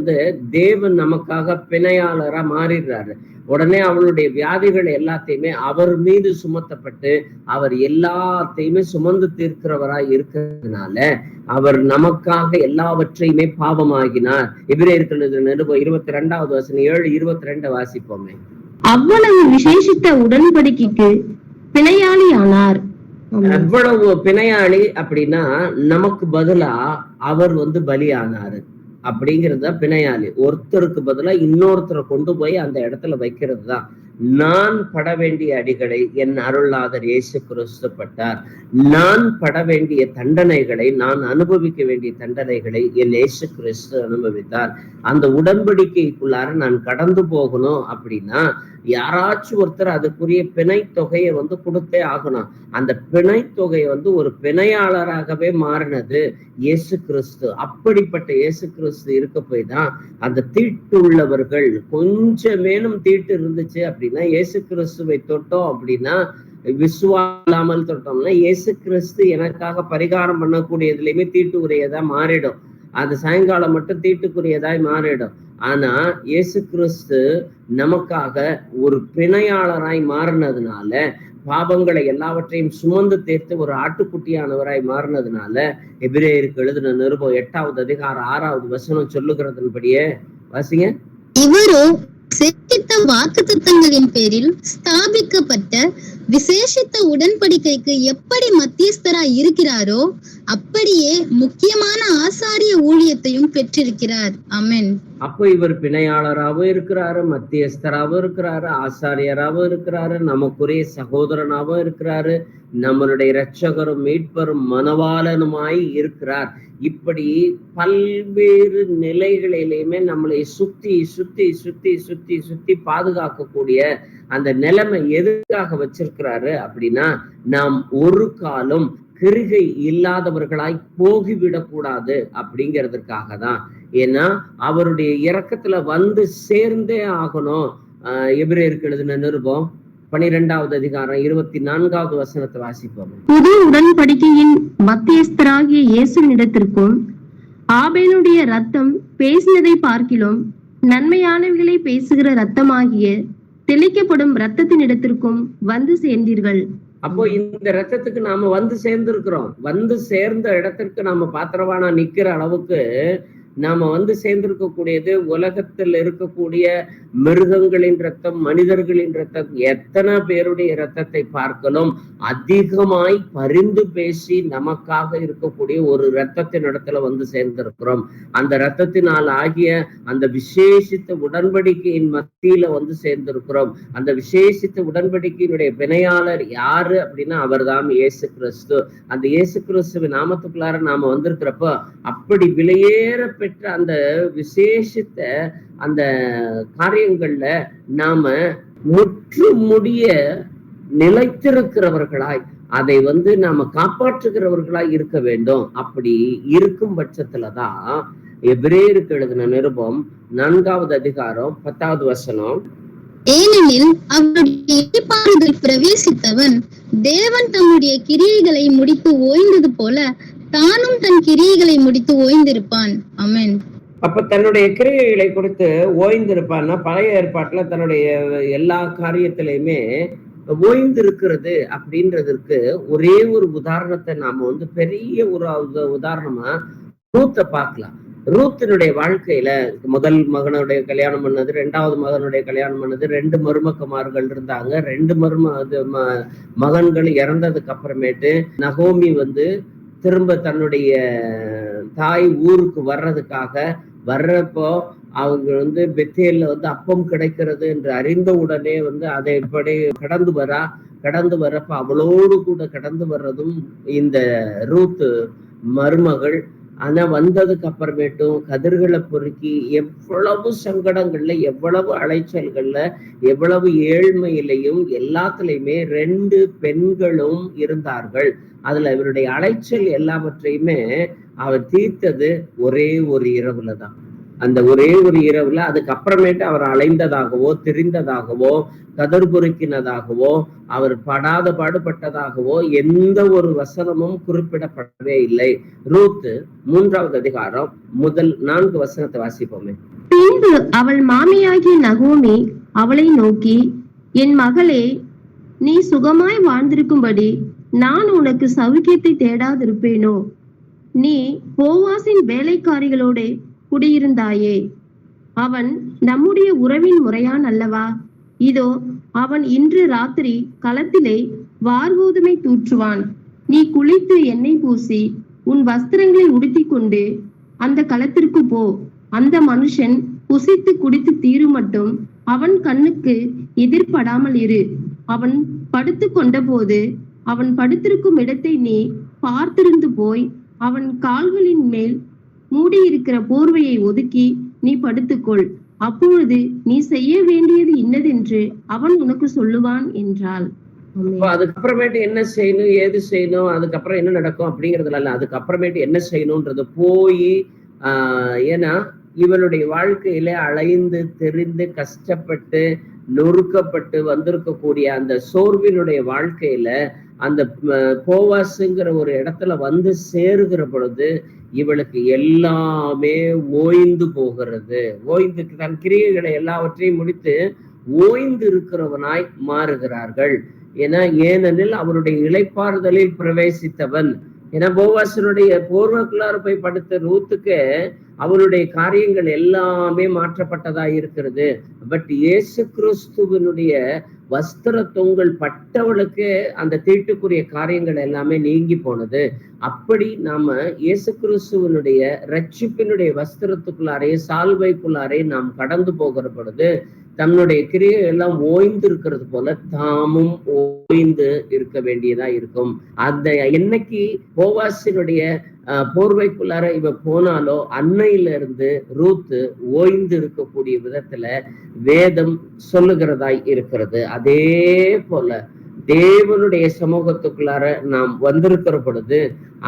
தேவன் நமக்காக பிணையாளரா மாறிடுறாரு. உடனே அவளுடைய வியாதிகள் எல்லாத்தையுமே அவர் மீது சுமத்தப்பட்டு அவர் எல்லாத்தையுமே சுமந்து தீர்க்கிறவராய் இருக்கிறதுனால அவர் நமக்காக எல்லாவற்றையுமே பாவமாகினார். எபிரேயர்கள் நிருபம் 22வது வசனம் 7:22 வாசிப்போமே. அவ்வளவு விசேஷித்த உடன்படிக்கைக்கு பிணையாளி ஆனார். அவ்வளவு பிணையாளி அப்படின்னா நமக்கு பதிலா அவர் பலியானாரு அப்படிங்கிறது தான் பிணையாளி. ஒருத்தருக்கு பதிலா இன்னொருத்தரை கொண்டு போய் அந்த இடத்துல வைக்கிறது தான். நான் பட வேண்டிய அடிகளை என் அருளாதர் இயேசு கிறிஸ்து பட்டார். நான் பட வேண்டிய தண்டனைகளை, நான் அனுபவிக்க வேண்டிய தண்டனைகளை என் இயேசு கிறிஸ்து அனுபவித்தார். அந்த உடன்படிக்கைக்குள்ளார நான் கடந்து போகணும் அப்படின்னா யாராச்சும் ஒருத்தர் அதுக்குரிய பிணை தொகையை கொடுத்தே ஆகணும். அந்த பிணை தொகை ஒரு பிணையாளராகவே மாறினது இயேசு கிறிஸ்து. அப்படிப்பட்ட இயேசு கிறிஸ்து இருக்க போய் தான் அந்த தீட்டுள்ளவர்கள், கொஞ்சமேனும் தீட்டு இருந்துச்சு அப்படின்னா இயேசு கிறிஸ்துவை தொட்டோம் அப்படின்னா, விசுவாசாமல் தொட்டோம்னா இயேசு கிறிஸ்து எனக்காக பரிகாரம் பண்ணக்கூடியதுலயுமே தீட்டு உரியதா மாறிடும். அது சாயங்காலம் மட்டும் தீட்டுக்குரியதாய் மாறிடும். ஆனா இயேசு கிறிஸ்து நமக்காக ஒரு பிணையாளராய் மாறினதுனால, பாவங்களை எல்லாவற்றையும் சுமந்து தீர்த்து ஒரு ஆட்டுக்குட்டியானவராய் மாறினதுனால, எபிரேயருக்கு எழுதின நிருபம் 8வது அதிகாரம் 6வது வசனம் சொல்லுகிறதன்படியே வாசிங்க. இவரோ செய்த வாக்குத்தத்தங்களின் பேரில் ஸ்தாபிக்கப்பட்ட விசேஷித்த உடன்படிக்கைக்கு எப்படி மத்தியஸ்தராய் இருக்கிறாரோ அப்படியே முக்கியமான ஆசாரிய ஊழியத்தையும் பெற்றிருக்கிறார். ஆமென். அப்போ இவர் பிணையாளராகவும் இருக்கிறாரு, மத்தியஸ்தராகவும் இருக்கிறாரு, ஆசாரியராகவும் இருக்கிறாரு, நமக்குரிய சகோதரனாகவும் இருக்கிறாரு, நம்மளுடைய இரட்சகரும் மீட்பரும் மனவாளனுமாய் இருக்கிறார். இப்படி பல்வேறு நிலைகளிலுமே நம்மளை சுத்தி சுத்தி சுத்தி சுத்தி சுத்தி பாதுகாக்கக்கூடிய அந்த நிலைமை எதுக்காக வச்சிருக்கிறாரு அப்படின்னா, நாம் ஒரு காலம் கிருகை இல்லாதவர்களாய் போகிவிடக்கூடாது அப்படிங்கிறதுக்காக தான். ஏன்னா அவருடைய இரக்கத்துல சேர்ந்தே ஆகணும். எபிரேயருக்கு எழுதின நிருபம் 12வது அதிகாரம் 24வது வசனத்தை வாசிப்போம். புது உடன்படிக்கையின் மத்தியஸ்தராகிய இயேசுவினிடத்திற்கும் ஆபேலுடைய ரத்தம் பேசினதை பார்க்கிலும் நன்மையானவைகளை பேசுகிற ரத்தமாகிய தெளிக்கப்படும் ரத்தத்தினிடத்திற்கும் சேர்ந்தீர்கள். அப்போ இந்த ரத்தத்துக்கு நாம சேர்ந்திருக்கிறோம். சேர்ந்த இடத்திற்கு நாம பாத்திரவானா நிக்கிற அளவுக்கு நாம சேர்ந்திருக்கக்கூடியது உலகத்தில் இருக்கக்கூடிய மிருகங்களின் ரத்தம், மனிதர்களின் ரத்தம், எத்தனை பேருடைய ரத்தத்தை பார்க்கலும் அதிகமாய் பரிந்து பேசி நமக்காக இருக்கக்கூடிய ஒரு ரத்தத்தின் இடத்துல சேர்ந்திருக்கிறோம். அந்த ரத்தத்தினால் ஆகிய அந்த விசேஷித்த உடன்படிக்கையின் மத்தியில சேர்ந்திருக்கிறோம். அந்த விசேஷித்த உடன்படிக்கையினுடைய பிணையாளர் யாரு அப்படின்னா அவர்தான் இயேசு கிறிஸ்து. அந்த இயேசு கிறிஸ்துவின் நாமத்துக்குள்ளார நாம வந்திருக்கிறப்ப அப்படி விலையேற பெற்ற அந்த விசேஷித்த அந்த காரியங்கள்ல நாம முற்று முடிய நிலைத்திருக்கிறவர்களாய் அதை நாம காப்பாற்றுகிறவர்களாய் இருக்க வேண்டும். அப்படி இருக்கும் பட்சத்துலதான் எபிரேயருக்கு எழுதின நிருபம் 4வது அதிகாரம் 10வது வசனம், ஏனெனில் அவருடைய இளைப்பாறுதல் பிரவேசித்தவன் தேவன் தம்முடைய கிரியைகளை முடித்து ஓய்ந்தது போல தானும் தன் கிரியைகளை முடித்து ஓய்ந்திருப்பான். ஆமென். அப்ப தன்னுடைய கிரியைகளை கொடுத்து ஓய்ந்திருப்பான்னா, பழைய ஏற்பாட்டுல தன்னுடைய எல்லா காரியத்திலையுமே ஓய்ந்திருக்கிறது அப்படின்றதற்கு ஒரே ஒரு உதாரணத்தை நாம பெரிய ஒரு உதாரணமா ரூத்தை பார்க்கலாம். ரூத்தினுடைய வாழ்க்கையில முதல் மகனுடைய கல்யாணம் பண்ணது, 2வது மகனுடைய கல்யாணம் பண்ணது, 2 மருமக்கமார்கள் இருந்தாங்க. 2 மகன்கள் இறந்ததுக்கு அப்புறமேட்டு நகோமி திரும்ப தன்னுடைய தாய் ஊருக்கு வர்றதுக்காக வர்றப்போ அவங்க பெத்தேல்ல அப்பம் கிடைக்கிறது என்று அறிந்த உடனே அதை இப்படி கடந்து வரப்ப அவளோடு கூட கடந்து வர்றதும் இந்த ரூத் மருமகள். ஆனா வந்ததுக்கு அப்புறமேட்டும் கதிர்களை பொறுக்கி எவ்வளவு சங்கடங்கள்ல, எவ்வளவு அலைச்சல்கள்ல, எவ்வளவு ஏழ்மையிலையும் எல்லாத்துலயுமே 2 பெண்களும் இருந்தார்கள். அதுல இவருடைய அலைச்சல் எல்லாவற்றையுமே அவர் தீர்த்தது ஒரே ஒரு இரவுலதான். அந்த ஒரே ஒரு இரவுல அதுக்கப்புறமேட்டு அவர் அலைந்ததாகவோ திரிந்ததாகவோ கதர் பொறுக்கினதாகவோ அவர் படாத பாடுபட்டதாகவோ எந்த ஒரு வசனமும் குறிப்பிடப்படவே இல்லை. ரூத் 3வது அதிகாரம் முதல் 4 வசனத்தை வாசிப்போமே. பின்பு அவள் மாமியாகிய நகோமி அவளை நோக்கி, என் மகளே, நீ சுகமாய் வாழ்ந்திருக்கும்படி நான் உனக்கு சௌக்கியத்தை தேடாதிருப்பேனோ? நீ போவாசின் வேலைக்காரிகளோட குடியிருந்தாயே, அவன் நம்முடைய உறவின் முறையான் அல்லவா? இதோ அவன் இன்று ராத்திரி களத்திலே வார்கோதுமை தூற்றுவான். நீ குளித்து எண்ணெய் பூசி உன் வஸ்திரங்களை உடுத்தி கொண்டு அந்த களத்திற்கு போ. அந்த மனுஷன் புசித்து குடித்து தீரும் மட்டும் அவன் கண்ணுக்கு எதிர்படாமல் இரு. அவன் படுத்து கொண்ட போது அவன் படுத்திருக்கும் இடத்தை நீ பார்த்திருந்து போய் அவன் கால்களின் மேல் மூடியிருக்கிற போர்வையை ஒதுக்கி நீ படுத்துக்கொள். அப்பொழுது நீ செய்ய வேண்டியது இன்னதென்று அவன் உனக்கு சொல்லுவான் என்றாள். அதுக்கப்புறமேட்டு என்ன செய்யணும், ஏது செய்யணும், அதுக்கப்புறம் என்ன நடக்கும் அப்படிங்கறதுல இல்ல, அதுக்கப்புறமேட்டு என்ன செய்யணும்ன்றது போய் ஏன்னா இவளுடைய வாழ்க்கையில அலைந்து தெரிந்து கஷ்டப்பட்டு நொறுக்கப்பட்டு வந்திருக்கக்கூடிய அந்த சோர்வினுடைய வாழ்க்கையில அந்த போவாசுங்கிற ஒரு இடத்துல சேருகிற பொழுது இவளுக்கு எல்லாமே ஓய்ந்து போகிறது. ஓய்ந்து தன் கிரியைகளை எல்லாவற்றையும் முடித்து ஓய்ந்து இருக்கிறவனாய் மாறுகிறார்கள். ஏனெனில் அவருடைய இளைப்பாறுதலில் பிரவேசித்தவன். ஏன்னா போவாசனுடைய போர்வக்குள்ளார போய் படுத்த ரூத்துக்கு அவருடைய காரியங்கள் எல்லாமே மாற்றப்பட்டதா இருக்கிறது. பட் இயேசு கிறிஸ்துவனுடைய வஸ்திர தொங்கல் பட்டவளுக்கு அந்த தீட்டுக்குரிய காரியங்கள் எல்லாமே நீங்கி போனது. அப்படி நாம இயேசு கிறிஸ்துவனுடைய ரட்சிப்பினுடைய வஸ்திரத்துக்குள்ளாரே சால்வைக்குள்ளாரே நாம் கடந்து போகிற பொழுது தன்னுடைய கிரியை எல்லாம் ஓய்ந்து இருக்கிறது போல தாமும் ஓய்ந்து இருக்க வேண்டியதா இருக்கும். அந்த என்னைக்கு போவாசினுடைய போர்வைக்குள்ளார இவ போனாலோ அன்னையில இருந்து ரூத்து ஓய்ந்து இருக்கக்கூடிய விதத்துல வேதம் சொல்லுகிறதாய் இருக்கிறது. அதே போல தேவனுடைய சமூகத்துக்குள்ளார நாம் வந்திருக்கிற பொழுது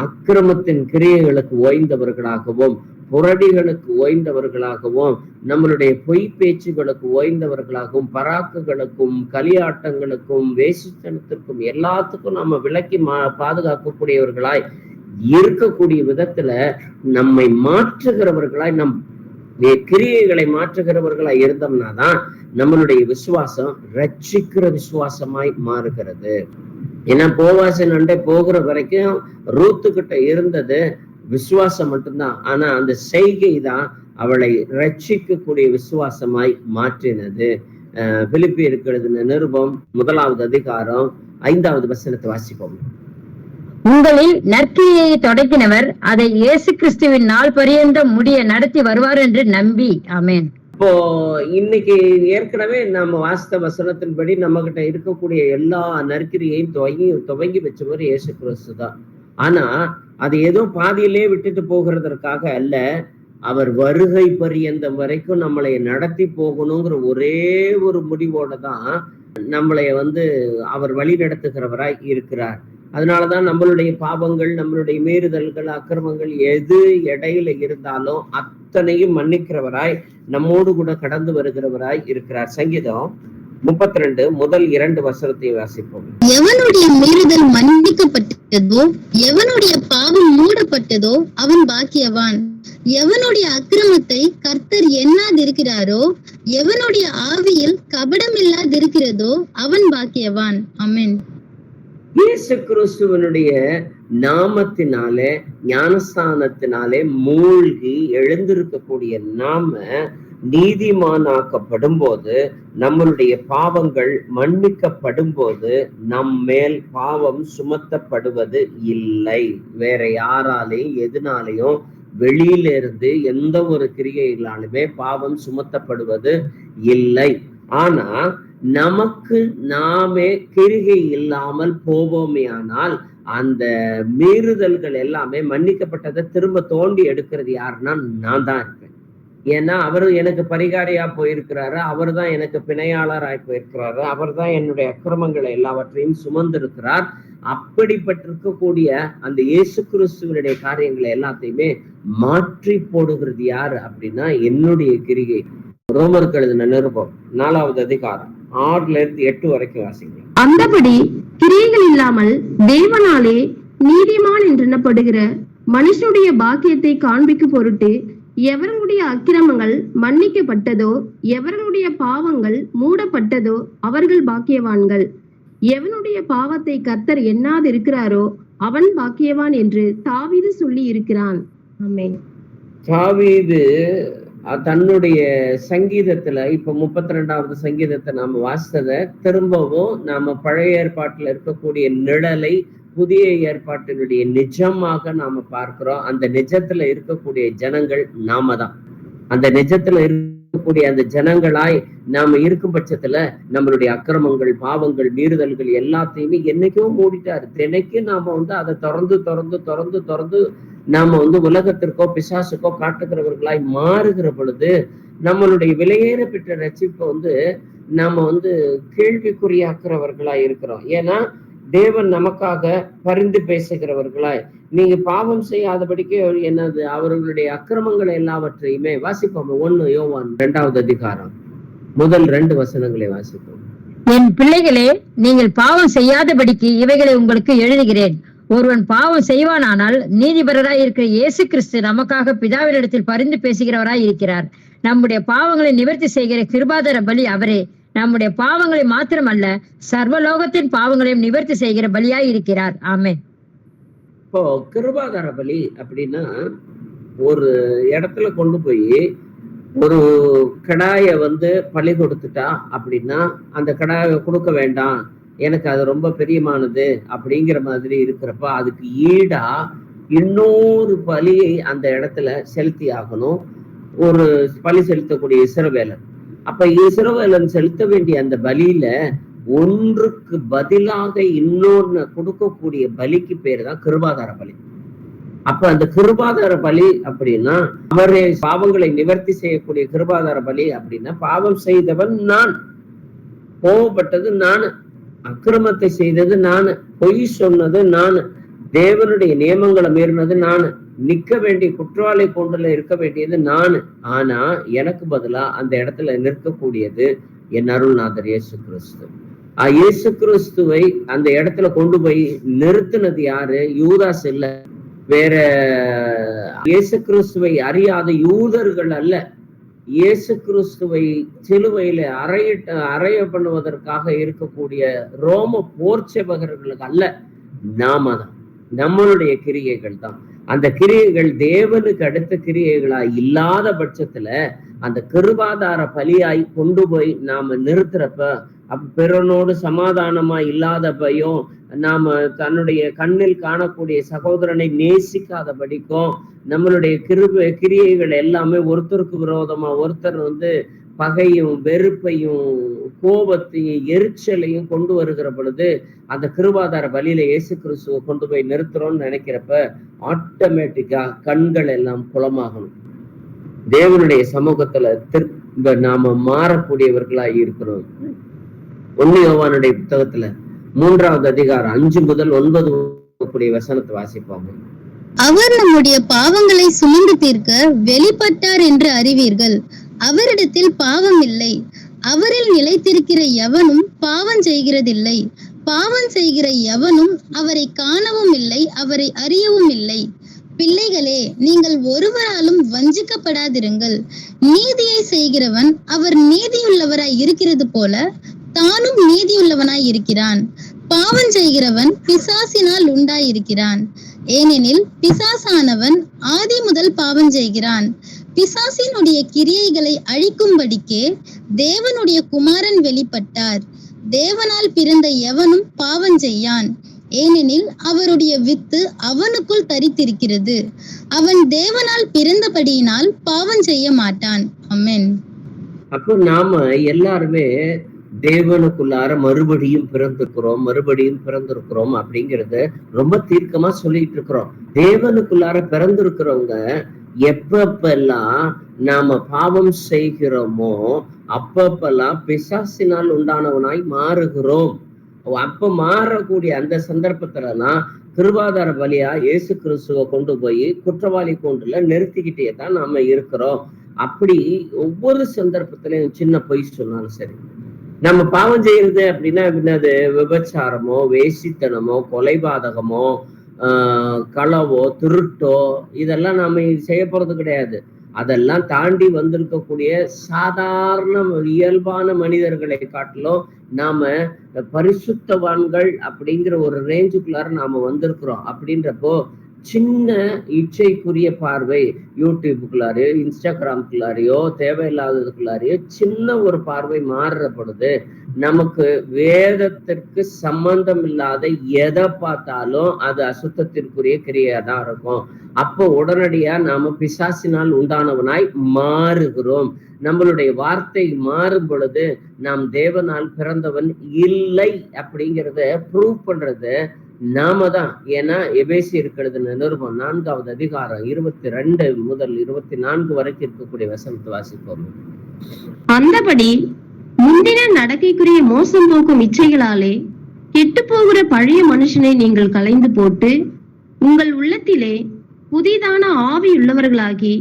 அக்கிரமத்தின் கிரியைகளுக்கு ஓய்ந்தவர்களாகவும் புரடிகளுக்கு ஓய்ந்தவர்களாகவும் நம்மளுடைய பொய் பேச்சுகளுக்கு ஓய்ந்தவர்களாகவும் பராக்குகளுக்கும் களியாட்டங்களுக்கும் வேசித்தனத்திற்கும் எல்லாத்துக்கும் நம்ம விலக்கி பாதுகாக்கக்கூடியவர்களாய் இருக்கக்கூடிய விதத்துல நம்மை மாற்றுகிறவர்களாய் நம் கிரியைகளை மாற்றுகிறவர்களாய் இருந்தோம்னா தான் நம்மளுடைய விசுவாசம் ரட்சிக்கிற விசுவாசமாய் மாறுகிறது. ஏன்னா போவாசன் அண்டை போகிற வரைக்கும் ரூத்துக்கிட்ட இருந்தது விசுவாசம் மட்டும்தான். ஆனா அந்த செய்கை தான் அவளை ரட்சிக்கக்கூடிய விசுவாசமாய் மாற்றினது. பிலிப்பியருக்கு எழுதின நிருபம் 1வது அதிகாரம் 5வது வசனத்தை வாசிப்போம். உங்களில் நற்கிரியை தொடக்கினவர் அதை இயேசு கிறிஸ்துவின் நாள் பரியந்தம் முடிய நடத்தி வருவார் என்று நம்பி. ஆமென். இப்போ இன்னைக்கு ஏற்கனவே நம்ம வாசித்த வசனத்தின்படி நம்ம கிட்ட இருக்கக்கூடிய எல்லா நற்கிரியையும் துவங்கி வச்சவர் இயேசு கிறிஸ்து தான். ஆனா அது ஏதோ பாதியிலே விட்டுட்டு போகிறதற்காக அல்ல, அவர் வருகை பரியந்தம் வரைக்கும் நம்மளை நடத்தி போகணுங்கிற ஒரே ஒரு முடிவோட தான் நம்மளைய அவர் வழி நடத்துகிறவராய் இருக்கிறார். அதனாலதான் நம்மளுடைய பாவங்கள், நம்மளுடைய மீறுதல்கள், அக்கிரமங்கள் எது இடையில இருந்தாலும் அத்தனையும் மன்னிக்கிறவராய் நம்மோடு கூட கடந்து வருகிறவராய் இருக்கிறார். சங்கீதம் 32 முதல் 2 வசனத்தை வாசிப்போம். எவனுடைய மீறுதல் மன்னிக்கப்பட்டதோ, எவனுடைய பாவம் மூடப்பட்டதோ அவன் பாக்கியவான். எவனுடைய அக்கிரமத்தை கர்த்தர் எண்ணாதிருக்கிறாரோ, எவனுடைய ஆவியில் கபடம் இல்லாதிருக்கிறதோ அவன் பாக்கியவான். ஆமென். இயேசு கிறிஸ்துவனுடைய நாமத்தினாலே, ஞானஸ்தானத்தினாலே மூழ்கி எழுந்திருக்கக்கூடிய நாம நீதிமானாக்கப்படும் போது, நம்மளுடைய பாவங்கள் மன்னிக்கப்படும் போது நம் மேல் பாவம் சுமத்தப்படுவது இல்லை. வேற யாராலையும் எதுனாலையும் வெளியில இருந்து எந்த ஒரு கிரியைகளாலுமே பாவம் சுமத்தப்படுவது இல்லை. ஆனா நமக்கு நாமே கிரிகை இல்லாமல் போவோமேயானால் அந்த மீறுதல்கள் எல்லாமே மன்னிக்கப்பட்டதை திரும்ப தோண்டி எடுக்கிறது யாருன்னா நான் தான் இருப்பேன். ஏன்னா அவரு எனக்கு பரிகாரியா போயிருக்கிறாரு, அவர் தான் எனக்கு பிணையாளராய் போயிருக்கிறாரு, அவர் தான் என்னுடைய அக்கிரமங்களை எல்லாவற்றையும் சுமந்திருக்கிறார். அப்படிப்பட்டிருக்கக்கூடிய அந்த இயேசு கிறிஸ்துவனுடைய காரியங்களை எல்லாத்தையுமே மாற்றி போடுகிறது யாரு அப்படின்னா என்னுடைய கிரிகை. ரோமருக்கு எழுதின நிருபம் 4வது அதிகாரம் 6ல இருந்து 8 வரைக்கும் வாசிங்க. அந்தபடி கிரியைகள் இல்லாமல் தேவனாலே நீதிமான் என்றெண்ணப்படுகிற மனுஷனுடைய பாக்கியத்தை காண்பிக்கும் பொருட்டு எவர்களுடைய அக்கிரமங்கள் மன்னிக்கப்பட்டதோ, எவர்களுடைய பாவங்கள் மூடப்பட்டதோ அவர்கள் பாக்கியவான்கள். எவனுடைய பாவத்தை கர்த்தர் எண்ணாதிருக்கிறாரோ அவன் பாக்கியவான் என்று தாவீது சொல்லி இருக்கிறான். ஆமென். தாவீது தன்னுடைய சங்கீதத்துல, இப்ப 32வது சங்கீதத்தை நாம வாசித்ததை திரும்பவும் நாம பழைய ஏற்பாட்டுல இருக்கக்கூடிய நிழலை புதிய ஏற்பாட்டினுடைய நிஜமாக நாம பார்க்கிறோம். அந்த நிஜத்துல இருக்கக்கூடிய ஜனங்கள் நாம தான். அந்த நிஜத்துல இருக்கக்கூடிய அந்த ஜனங்களாய் நாம இருக்கும் பட்சத்துல நம்மளுடைய அக்கிரமங்கள், பாவங்கள், மீறுதல்கள் எல்லாத்தையுமே என்னைக்கோ மூடிட்டாரு. தினைக்கும் நாம அதை தொடர்ந்து நாம உலகத்திற்கோ பிசாசுக்கோ காட்டுகிறவர்களாய் மாறுகிற பொழுது நம்மளுடைய விலையேற பெற்ற ரட்சிப்பை நாம கேள்விக்குறியாக்குறவர்களாய் இருக்கிறோம். ஏன்னா தேவன் நமக்காக பரிந்து பேசுகிறவர்களாய், நீங்க பாவம் செய்யாதபடிக்கு என்னது அவர்களுடைய அக்கிரமங்களை எல்லாவற்றையுமே வாசிப்போம். 1 யோவான் 2வது அதிகாரம் முதல் 2 வசனங்களை வாசிப்போம். என் பிள்ளைகளே, நீங்கள் பாவம் செய்யாதபடிக்கு இவைகளை உங்களுக்கு எழுதுகிறேன். ஒருவன் பாவம் செய்வானானால் நீதிபரராய் இருக்கிற இயேசு கிறிஸ்து நமக்காக பிதாவினிடத்தில் பரிந்து பேசுகிறவராய் இருக்கிறார். நம்முடைய பாவங்களை நிவர்த்தி செய்கிற கிருபாதார பலி அவரே. நம்முடைய பாவங்களை மாத்திரமல்ல, சர்வலோகத்தின் பாவங்களையும் நிவர்த்தி செய்கிற பலியாய் இருக்கிறார். ஆமென். இப்போ கிருபாதார பலி அப்படின்னா, ஒரு இடத்துல கொண்டு போய் ஒரு கடாய பலி கொடுத்துட்டா அப்படின்னா அந்த கடாயை கொடுக்க வேண்டாம், எனக்கு அது ரொம்ப பெரியமானது அப்படிங்கிற மாதிரி இருக்கிறப்ப அதுக்கு ஈடா இன்னொரு பலியை அந்த இடத்துல செலுத்தி ஆகணும் ஒரு பலி செலுத்தக்கூடிய இஸ்ரவேலன். அப்ப இஸ்ரவேலன் செலுத்த வேண்டிய அந்த பலியில ஒன்றுக்கு பதிலாக இன்னொன்னு கொடுக்கக்கூடிய பலிக்கு பேரு தான் கிருபாதார பலி. அப்ப அந்த கிருபாதார பலி அப்படின்னா அவரே பாவங்களை நிவர்த்தி செய்யக்கூடிய கிருபாதார பலி அப்படின்னா, பாவம் செய்தவன் நான், கோவப்பட்டது நானு, அக்கிரமத்தை செய்தது நானு, பொய் சொன்னது நானு, தேவனுடைய நியமங்களை மீறினது நானு, நிக்க வேண்டிய குற்றவாளி கொண்டுல இருக்க வேண்டியது நானு. ஆனா எனக்கு பதிலா அந்த இடத்துல நிற்கக்கூடியது என் அருள்நாதர் இயேசு கிறிஸ்து. இயேசு கிறிஸ்துவை அந்த இடத்துல கொண்டு போய் நிறுத்தினது யாரு? யூதாஸ் இல்ல, வேற இயேசு கிறிஸ்துவை அறியாத யூதர்கள் அல்ல, இயேசு கிறிஸ்துவை சிலுவையில அறைய பண்ணுவதற்காக இருக்கக்கூடிய ரோம போர்ச்சேவகர்களுக்கு அல்ல, நாம தான். நம்மளுடைய கிரியைகள் தான். அந்த கிரியைகள் தேவனுக்கு அடுத்த கிரியைகளாய் இல்லாத பட்சத்துல அந்த கிருபாதார பலியாய் கொண்டு போய் நாம நிறுத்துறப்ப பிறனோடு சமாதானமா இல்லாத பயம், நாம தன்னுடைய கண்ணில் காணக்கூடிய சகோதரனை நேசிக்காதபடிக்கும் நம்மளுடைய கிரியைகள் எல்லாமே ஒருத்தருக்கு விரோதமா, ஒருத்தர் பகையும் வெறுப்பையும் கோபத்தையும் எரிச்சலையும் கொண்டு வருகிற பொழுது அந்த கிருபாதார பலியில இயேசு கிறிஸ்துவை கொண்டு போய் நிறுத்துறோம்னு நினைக்கிறப்ப ஆட்டோமேட்டிக்கா கண்கள் எல்லாம் குளமாகணும். தேவனுடைய சமூகத்துல நாம மாறக்கூடியவர்களா இருக்கிறோம். 1 யோவானுடைய புத்தகத்துல 3வது அதிகாரம் 5 முதல் 9 கூடிய வசனத்தை வாசிப்போம். அவர் நம்முடைய பாவங்களை சுமந்து தீர்க்க வெளிப்பட்டார் என்று அறிவீர்கள். அவரிடத்தில் பாவம் இல்லை. அவரில் நிலைத்திருக்கிற எவனும் பாவம் செய்கிறதில்லை. பாவம் செய்கிற எவனும் அவரை காணவும் இல்லை, அவரை அறியவும் இல்லை. பிள்ளைகளே, நீங்கள் ஒருவராலும் வஞ்சிக்கப்படாதிருங்கள். நீதியை செய்கிறவன் அவர் நீதியுள்ளவராய் இருக்கிறது போல தானும் நீதியுள்ளவனாய் இருக்கிறான். பாவம் செய்கிறவன் பிசாசினால் உண்டாயிருக்கிறான். ஏனெனில் பிசாசானவன் ஆதி முதல் பாவம் செய்கிறான். பிசாசினுடைய கிரியைகளை அழிக்கும்படிக்கே தேவனுடைய குமாரன் வெளிப்பட்டார். தேவனால் பிறந்த எவனும் பாவம் செய்யான். ஏனெனில் அவருடைய வித்து அவனுக்குள் தரித்திருக்கிறது. அவன் தேவனால் பிறந்தபடியினால் பாவம் செய்ய மாட்டான். ஆமென். அப்போ நாம எல்லாருமே தேவனுக்குள்ளார மறுபடியும் பிறந்திருக்கிறோம் அப்படிங்கறத ரொம்ப தீர்க்கமா சொல்லிட்டு இருக்கிறோம். தேவனுக்குள்ளார பிறந்திருக்கிறவங்க எப்பப்பெல்லாம் நாம பாவம் செய்கிறோமோ அப்பப்பெல்லாம் பிசாசினால் உண்டானவனாய் மாறுகிறோம். அப்ப மாறக்கூடிய அந்த சந்தர்ப்பத்துலதான் கிருபாதார பலியா இயேசு கிறிஸ்துவ கொண்டு போய் குற்றவாளி கூண்டுல நிறுத்திக்கிட்டே தான் நாம இருக்கிறோம். அப்படி ஒவ்வொரு சந்தர்ப்பத்திலையும் சின்ன பொய் சொன்னாலும் சரி, நம்ம பாவம் செய்யறது அப்படின்னா அது விபச்சாரமோ, வேசித்தனமோ, கொலைபாதகமோ, களவோ, திருட்டோ, இதெல்லாம் நாம செய்ய போறது கிடையாது. அதெல்லாம் தாண்டி வந்திருக்கக்கூடிய சாதாரண இயல்பான மனிதர்களை காட்டிலும் நாம பரிசுத்தவான்கள் அப்படிங்கிற ஒரு ரேஞ்சுக்குள்ளார நாம வந்திருக்கிறோம். அப்படின்றப்போ சின்ன இச்சைக்குரிய பார்வை யூடியூபுக்குள்ளாரையோ இன்ஸ்டாகிராமுக்குள்ளாரையோ தேவையில்லாததுக்குள்ளாரையோ சின்ன ஒரு பார்வை மாறுற பொழுது நமக்கு வேதத்திற்கு சம்பந்தம் இல்லாத எதை பார்த்தாலும் அது அசுத்தத்திற்குரிய கிரியா தான் இருக்கும். அப்போ உடனடியா நாம பிசாசினால் உண்டானவனாய் மாறுகிறோம். நம்மளுடைய வார்த்தை மாறும் பொழுது நாம் தேவனால் பிறந்தவன் இல்லை அப்படிங்கிறத ப்ரூவ் பண்றது நாம தான். ஏன்னா எபேசியருக்கு எழுதின நிருபம் 4வது அதிகாரம் 22 முதல் 24 வரைக்கும் இருக்கக்கூடிய வசனத்தை வாசிப்போம். அந்தபடி முந்தின நடக்கைக்குரிய மோசம் போக்கும் இச்சைகளாலே கெட்டு போகிற பழைய மனுஷனை நீங்கள் களைந்து போட்டு உங்கள் உள்ளத்திலே புதிதான ஆவியுள்ளவர்களாகி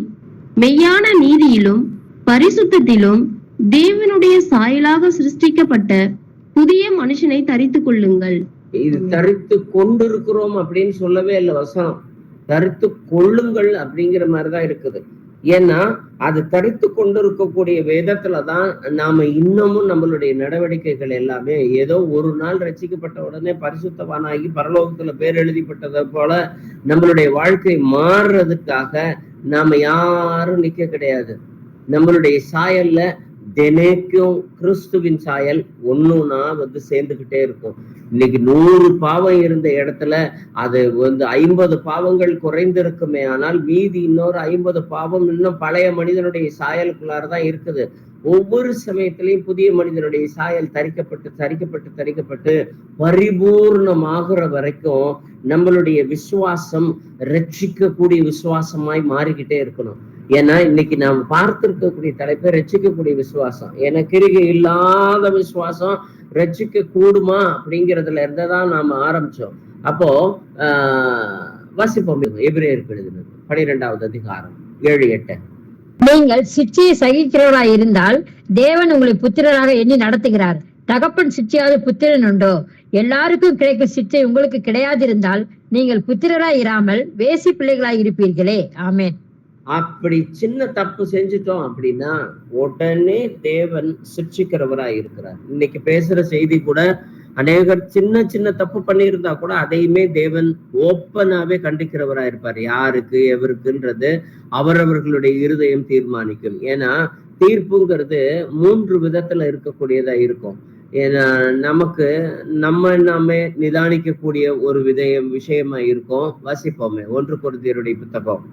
மெய்யான நீதியிலும் பரிசுத்தத்திலும் தேவனுடைய சாயலாக சிருஷ்டிக்கப்பட்ட புதிய மனுஷனை தரித்துக் கொள்ளுங்கள். இது தரித்து கொண்டிருக்கிறோம் அப்படின்னு சொல்லவே இல்லை வசனம். தரித்து கொள்ளுங்கள் அப்படிங்கிற மாதிரிதான் இருக்குது. ஏன்னா அது தரித்து கொண்டிருக்கக்கூடிய விதத்துலதான் நாம இன்னமும் நம்மளுடைய நடவடிக்கைகள் எல்லாமே ஏதோ ஒரு நாள் ரட்சிக்கப்பட்ட உடனே பரிசுத்தவானாகி பரலோகத்துல பேர் எழுதிப்பட்டதை போல நம்மளுடைய வாழ்க்கை மாறுறதுக்காக நாம யாரும் நிக்க கிடையாது. நம்மளுடைய சாயல்ல தினைக்கும் கிறிஸ்துவின் சாயல் ஒண்ணுன்னா சேர்ந்துகிட்டே இருக்கும். இன்னைக்கு 100 பாவம் இருந்த இடத்துல அது 50 பாவங்கள் குறைந்திருக்குமே, ஆனால் மீதி இன்னொரு 50 பாவம் இன்னும் பழைய மனிதனுடைய சாயலுக்குள்ளாரதான் இருக்குது. ஒவ்வொரு சமயத்திலையும் புதிய மனிதனுடைய சாயல் தரிக்கப்பட்டு பரிபூர்ணமாகிற வரைக்கும் நம்மளுடைய விசுவாசம் ரட்சிக்கக்கூடிய விசுவாசமாய் மாறிக்கிட்டே இருக்கணும். ஏன்னா இன்னைக்கு நாம் பார்த்திருக்கக்கூடிய தலைப்பை ரட்சிக்கக்கூடிய விசுவாசம். ஏன்னா கிரிகை இல்லாத விசுவாசம் ரட்சிக்க கூடுமா அப்படிங்கிறதுல இருந்துதான் நாம ஆரம்பிச்சோம். அப்போ வாசிப்போம். எபிரேயருக்கு எழுதினது 12வது அதிகாரம் 7-8. நீங்கள் சிற்சியை சகிக்கிறவராய் இருந்தால் தேவன் உங்களை புத்திரராக எண்ணி நடத்துகிறார். தகப்பன் சிற்சியாவது புத்திரன் உண்டோ? எல்லாருக்கும் கிடைக்கும் சிற்சை உங்களுக்கு கிடையாதிருந்தால் நீங்கள் புத்திரராய் இராமல் வேசி பிள்ளைகளாய் இருப்பீர்களே. ஆமென். அப்படி சின்ன தப்பு செஞ்சுட்டோம் அப்படின்னா உடனே தேவன் சிட்சிக்கிறவராய் இருக்கிறார். இன்னைக்கு பேசுற செய்தி கூட அநேகர் சின்ன தப்பு பண்ணியிருந்தா கூட அதையுமே தேவன் ஓப்பனாவே கண்டிக்கிறவராய் இருப்பார். யாருக்கு எவருக்குன்றது அவரவர்களுடைய இருதயம் தீர்மானிக்கும். ஏன்னா தீர்ப்புங்கிறது 3 விதத்துல இருக்கக்கூடியதா இருக்கும். ஏன்னா நமக்கு நாமே நிதானிக்கக்கூடிய ஒரு விஷயமா இருக்கும். வாசிப்போமே 1 கொரிந்தியருடைய புத்தகம்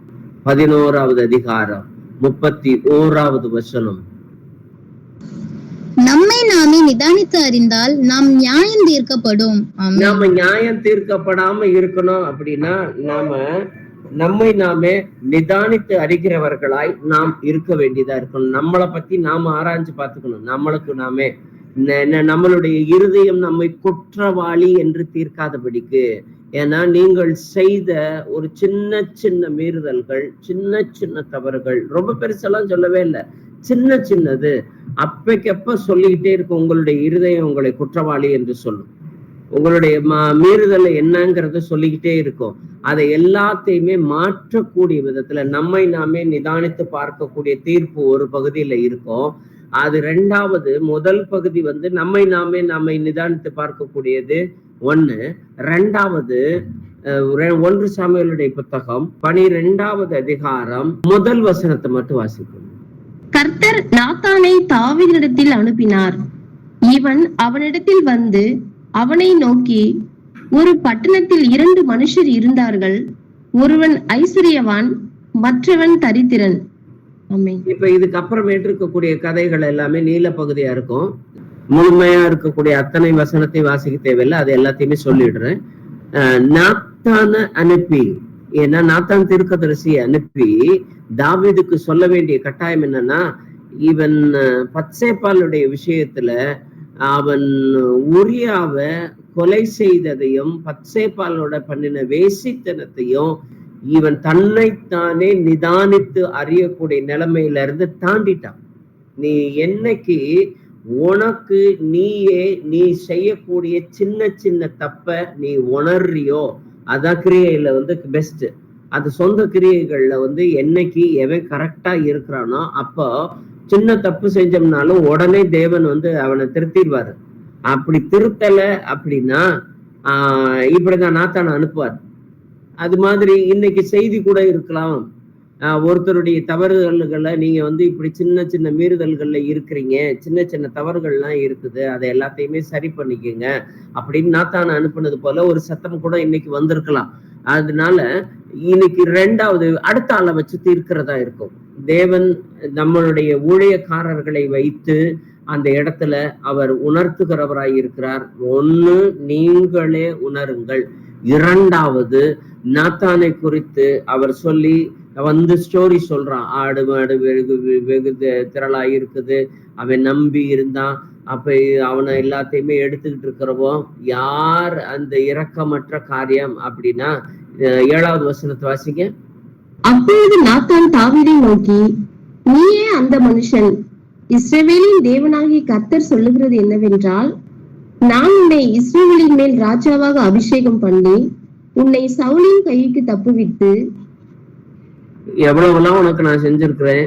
11வது அதிகாரம் 31வது வசனம். நம்மை நாமே நிதானித்து அறிந்தால் நாம் நியாயம் தீர்க்கப்படும். நாம நியாயம் தீர்க்கப்படாம இருக்கணும் அப்படின்னா நாம நம்மை நாமே நிதானித்து அறிகிறவர்களாய் நாம் இருக்க வேண்டியதா இருக்கணும். நம்மளை பத்தி நாம ஆராய்ஞ்சு பார்த்துக்கணும். நம்மளுக்கு நாமே நம்மளுடைய இருதயம் நம்மை குற்றவாளி என்று தீர்க்காதபடிக்கு. ஏன்னா நீங்கள் செய்த ஒரு சின்ன சின்ன மீறுதல்கள், சின்ன சின்ன தவறுகள், ரொம்ப பெருசெல்லாம் சொல்லவே இல்லை, சின்ன சின்னது, அப்பைக்கப்ப சொல்லிக்கிட்டே இருக்கும். உங்களுடைய இருதயம் உங்களை குற்றவாளி என்று சொல்லும். உங்களுடைய மீறுதல் என்னங்கிறத சொல்லிக்கிட்டே இருக்கும். அதை எல்லாத்தையுமே மாற்றக்கூடிய விதத்துல நம்மை நாமே நிதானித்து பார்க்கக்கூடிய தீர்ப்பு ஒரு பகுதியில இருக்கும். அது ரெண்டாவது. முதல் பகுதி நம்மை நிதானித்து பார்க்கக்கூடியது ஒண்ணு. ரெண்டாவது 1 சாமுவேலுடைய புத்தகம் 12வது அதிகாரம் முதல் வசனத்தை மட்டும் வாசிக்கணும். கர்த்தர் நாத்தானை தாவீதினிடத்தில் அனுப்பினார். இவன் அவனிடத்தில் வந்து அவனை நோக்கி, ஒரு பட்டணத்தில் 2 மனுஷர் இருந்தார்கள், ஒருவன் ஐஸ்வர்யவான், மற்றவன் தரித்திரன். இப்ப இதுக்கு அப்புறமேட்டு இருக்கக்கூடிய கதைகள் எல்லாமே நீல பகுதியா இருக்கும். முழுமையா இருக்கக்கூடிய அத்தனை வசனத்தை வாசிக்க தேவையில்லை, அது எல்லாத்தையுமே சொல்லிடுறேன். நாத்தான அனுப்பி, ஏன்னா நாத்தான் தீர்க்கதரிசியை அனுப்பி தாவீதுக்கு சொல்ல வேண்டிய கட்டாயம் என்னன்னா, இவன் பத்சேபாளுடைய விஷயத்துல அவன் உரியாவை கொலை செய்ததையும் பத்சேபாலோட பண்ணின வேசித்தனத்தையும் இவன் தன்னைத்தானே நிதானித்து அறியக்கூடிய நிலைமையில இருந்து தாண்டிட்டான். நீ என்னைக்கு உனக்கு நீ செய்யக்கூடிய சின்ன சின்ன தப்ப நீ உணர்றியோ, அதான் கிரியையில பெஸ்ட். அது சொந்த கிரியைகள்ல என்னைக்கு எவன் கரெக்டா இருக்கிறானோ, அப்போ சின்ன தப்பு செஞ்சோம்னாலும் உடனே தேவன் அவனை திருத்திடுவாரு. அப்படி திருத்தல அப்படின்னா இப்படிதான் நாத்தான அனுப்புவார். அது மாதிரி இன்னைக்கு செய்தி கூட இருக்கலாம். ஒருத்தருடைய தவறுகளை நீங்க இப்படி சின்ன சின்ன மீறுதல்கள்ல இருக்கிறீங்க, சின்ன சின்ன தவறுகள்லாம் இருக்குது, அதை எல்லாத்தையுமே சரி பண்ணிக்கங்க அப்படின்னு நாத்தான அனுப்புனது போல ஒரு சத்தம் கூட இன்னைக்கு வந்திருக்கலாம். அதனால இன்னைக்கு ரெண்டாவது அடுத்த ஆளை வச்சு தீர்க்கிறதா இருக்கும். தேவன் நம்மளுடைய ஊழியக்காரர்களை வைத்து அந்த இடத்துல அவர் உணர்த்துகிறவராய் இருக்கிறார். ஒண்ணு, நீங்களே உணருங்கள். இரண்டாவது, நாத்தானை குறித்து அவர் சொல்லி ஸ்டோரி சொல்றான். ஆடு மாடு வெகு திரளா இருக்குது, அவன் நம்பி இருந்தான். அப்ப அவனை எல்லாத்தையுமே எடுத்துக்கிட்டு இருக்கிறவோ யார் அந்த இரக்கமற்ற காரியம் அப்படின்னா 7வது வசனத்தை வாசிங்க. அப்பொழுது நாத்தான் தாவீதை நோக்கி, நீயே அந்த மனுஷன். இஸ்ரவேலின் தேவனாகிய கர்த்தர் சொல்லுகிறது என்னவென்றால், நான் உன்னை இஸ்ரவேலின் மேல் ராஜாவாக அபிஷேகம் பண்ணி உன்னை சவுலின் கைக்கு தப்புவித்து எவ்வளவுலாம் உனக்கு நான் செஞ்சிருக்கிறேன்,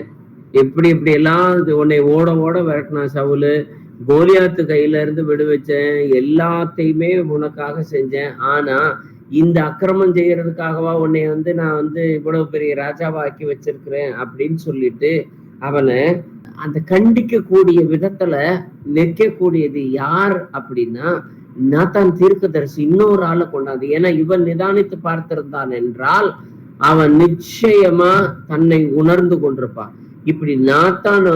எப்படி எல்லாம் உன்னை ஓட ஓட விரட்டினா சவுலு, கோலியாத்து கையில இருந்து விடுவிச்சேன், எல்லாத்தையுமே உனக்காக செஞ்சேன். ஆனா இந்த அக்கிரமம் செய்யறதுக்காகவா உன்னை நான் இவ்வளவு பெரிய ராஜாவாக்கி வச்சிருக்கிறேன் அப்படின்னு சொல்லிட்டு அவனை அந்த கண்டிக்க கூடிய விதத்துல நிற்கக்கூடியது யார் அப்படின்னா நாத்தான் தீர்க்கதரிசி. இன்னொரு ஆளை கொண்டாது. ஏன்னா இவன் நிதானித்து பார்த்திருந்தான் என்றால் அவன் நிச்சயமா தன்னை உணர்ந்து கொண்டிருப்பான். இப்படி நாத்தான்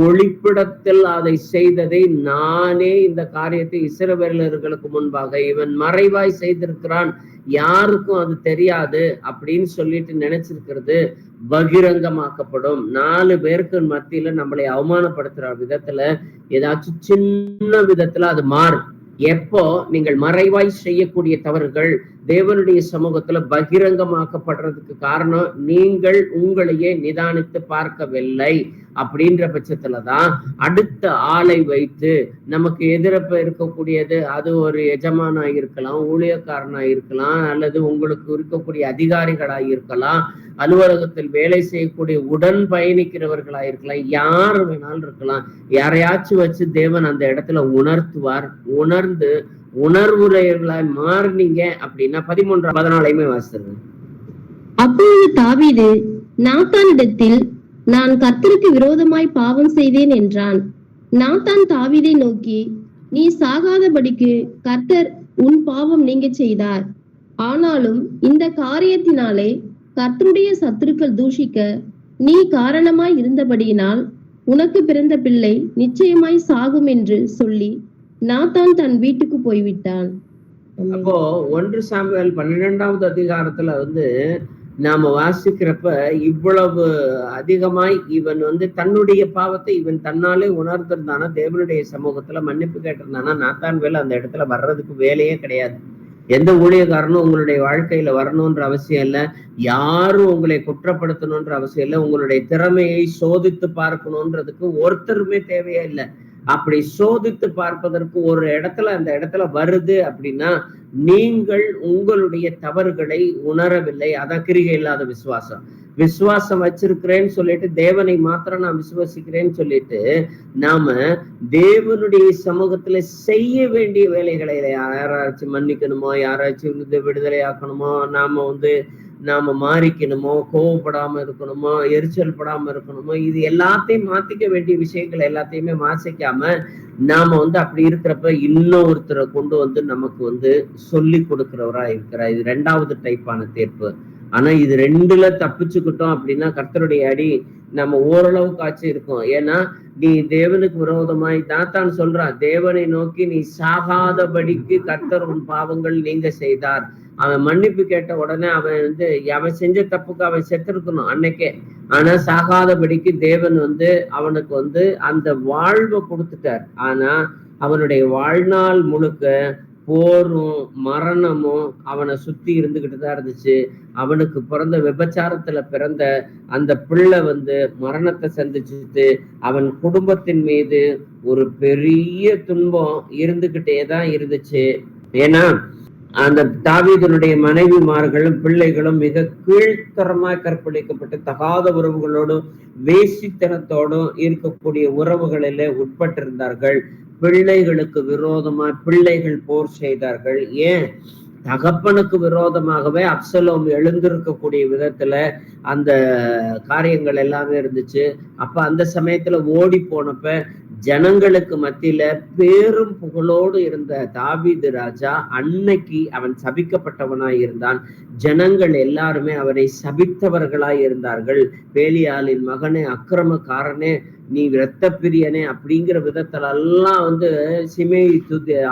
ஒளிப்பிடத்தில் அதை செய்ததை, நானே இந்த காரியத்தை இஸ்ரவேலர்களுக்கு முன்பாக இவன் மறைவாய் செய்திருக்கிறான், யாருக்கும் அது தெரியாது அப்படின்னு சொல்லிட்டு நினைச்சிருக்கிறது பகிரங்கமாக்கப்படும். 4 பேருக்கு மத்தியில நம்மளை அவமானப்படுத்துற விதத்துல ஏதாச்சும் சின்ன விதத்துல அது மாறும். எப்போ நீங்கள் மறைவாய் செய்யக்கூடிய தவறுகள் தேவனுடைய சமூகத்துல பகிரங்கமாக்கப்படுறதுக்கு காரணம் நீங்கள் உங்களையே நிதானித்து பார்க்கவில்லை அப்படின்ற பட்சத்துலதான் அடுத்த ஆளை வைத்து நமக்கு எதிர்ப்ப இருக்கக்கூடியது, அது ஒரு எஜமானா இருக்கலாம், ஊழியக்காரனா இருக்கலாம், அல்லது உங்களுக்கு இருக்கக்கூடிய அதிகாரிகளா இருக்கலாம், அலுவலகத்தில் வேலை செய்யக்கூடிய உடன் பயணிக்கிறவர்களா இருக்கலாம், யார் வேணாலும் இருக்கலாம். யாரையாச்சும் வச்சு தேவன் அந்த இடத்துல உணர்த்துவார். உணர்ந்து உணர்வுரையர்களாய் மாறினீங்க அப்படின்னா 13-14 வாசிச்சிருங்க. அப்பொழுது தாவீது நாத்தானிடத்தில், நான் கர்த்தருக்கு விரோதமாய் பாவம் செய்தேன் என்றான். நாத்தான் தாவீதை நோக்கி, நீ சாகாதபடிக்கு கர்த்தர் உன் பாவம் நீங்க செய்தார். ஆனாலும் இந்த காரியத்தினாலே கர்த்தருடைய சத்துருக்கள் தூஷிக்க நீ காரணமாய் இருந்தபடியினால் உனக்கு பிறந்த பிள்ளை நிச்சயமாய் சாகும் என்று சொல்லி நாத்தான் தன் வீட்டுக்கு போய்விட்டான். அப்போ 1 சாமுவேல் 12வது அதிகாரத்துல நாம வாசிக்கிறப்ப இவ்வளவு அதிகமாய் இவன் தன்னுடைய பாவத்தை இவன் தன்னாலே உணர்ந்திருந்தானா, தேவனுடைய சமூகத்துல மன்னிப்பு கேட்டிருந்தானா, நாத்தான்வேல் அந்த இடத்துல வர்றதுக்கு வேலையே கிடையாது. எந்த ஊழியக்காரனும் உங்களுடைய வாழ்க்கையில வரணும்ன்ற அவசியம் இல்லை. யாரும் உங்களை குற்றப்படுத்தணும்ன்ற அவசியம் இல்லை. உங்களுடைய திறமையை சோதித்து பார்க்கணுன்றதுக்கு ஒருத்தருமே தேவையே இல்லை. அப்படி சோதித்து பார்ப்பதற்கு ஒரு இடத்துல அந்த இடத்துல வருது அப்படின்னா நீங்கள் உங்களுடைய தவறுகளை உணரவில்லை. அதான் கிரிகை இல்லாத விசுவாசம். விசுவாசம் வச்சிருக்கிறேன்னு சொல்லிட்டு, தேவனை மாத்திரம் நான் விசுவாசிக்கிறேன்னு சொல்லிட்டு நாம தேவனுடைய சமூகத்துல செய்ய வேண்டிய வேலைகளை யாராச்சும் மன்னிக்கணுமோ, யாராச்சும் விடுதலை ஆக்கணுமோ, நாம மாறிக்கணுமோ, கோவப்படாம இருக்கணுமோ, எரிச்சல் படாம இருக்கணுமோ, இது எல்லாத்தையும் மாத்திக்க வேண்டிய விஷயங்கள் எல்லாத்தையுமே மாசிக்காம நாம அப்படி இருக்கிறப்ப இன்னொருத்தரை கொண்டு நமக்கு சொல்லி கொடுக்கிறவரா இருக்கிறார். இது 2வது டைப்பான தீர்ப்பு. ஆனா இது 2ல தப்பிச்சுக்கிட்டோம் அப்படின்னா கர்த்தருடைய அடி நம்ம ஓரளவுக்காச்சும் இருக்கும். ஏன்னா நீ தேவனுக்கு விரோதமாய் தான் சொல்றான், தேவனை நோக்கி நீ சாகாதபடிக்கு கர்த்தர் உன் பாவங்கள் நீங்க செய்தார். அவன் மன்னிப்பு கேட்ட உடனே அவன் செஞ்ச தப்புக்கு அவன் செத்துருக்கணும் அன்னைக்கே. ஆனா சாகாதபடிக்கு தேவன் அவனுக்கு அந்த வாழ்வை கொடுத்துட்டார். ஆனா அவனுடைய வாழ்நாள் முழுக்க போரும் மரணமும் அவனை சுத்தி இருந்துகிட்டு தான் இருந்துச்சு. அவனுக்கு பிறந்த விபச்சாரத்துல பிறந்த அந்த பிள்ளை மரணத்தை சந்திச்சுட்டு அவன் குடும்பத்தின் மீது ஒரு பெரிய துன்பம் இருந்துகிட்டே தான் இருந்துச்சு. ஏன்னா அந்த தாவீதுனுடைய மனைவிமார்களும் பிள்ளைகளும் மிக கீழ்த்தரமாய் கற்பழிக்கப்பட்டு தகாத உறவுகளோடும் வேசித்தனத்தோடும் இருக்கக்கூடிய உறவுகளிலே உட்பட்டிருந்தார்கள். பிள்ளைகளுக்கு விரோதமா பிள்ளைகள் போர் செய்தார்கள். ஏன்? தகப்பனுக்கு விரோதமாகவே அப்சலோம் எழுந்திருக்கக்கூடிய விதத்துல அந்த காரியங்கள் எல்லாமே இருந்துச்சு. அப்ப அந்த சமயத்துல ஓடி போனப்ப ஜனங்களுக்கு மத்தியில பேரும் புகழோடு இருந்த தாவீது ராஜா அன்னைக்கு அவன் சபிக்கப்பட்டவனாய் இருந்தான். ஜனங்கள் எல்லாருமே அவரை சபித்தவர்களாய் இருந்தார்கள். பேலியாளின் மகனே, அக்கிரமக்காரனே, நீ இரத்த பிரியனே அப்படிங்கிற விதத்துல எல்லாம் சிமேயி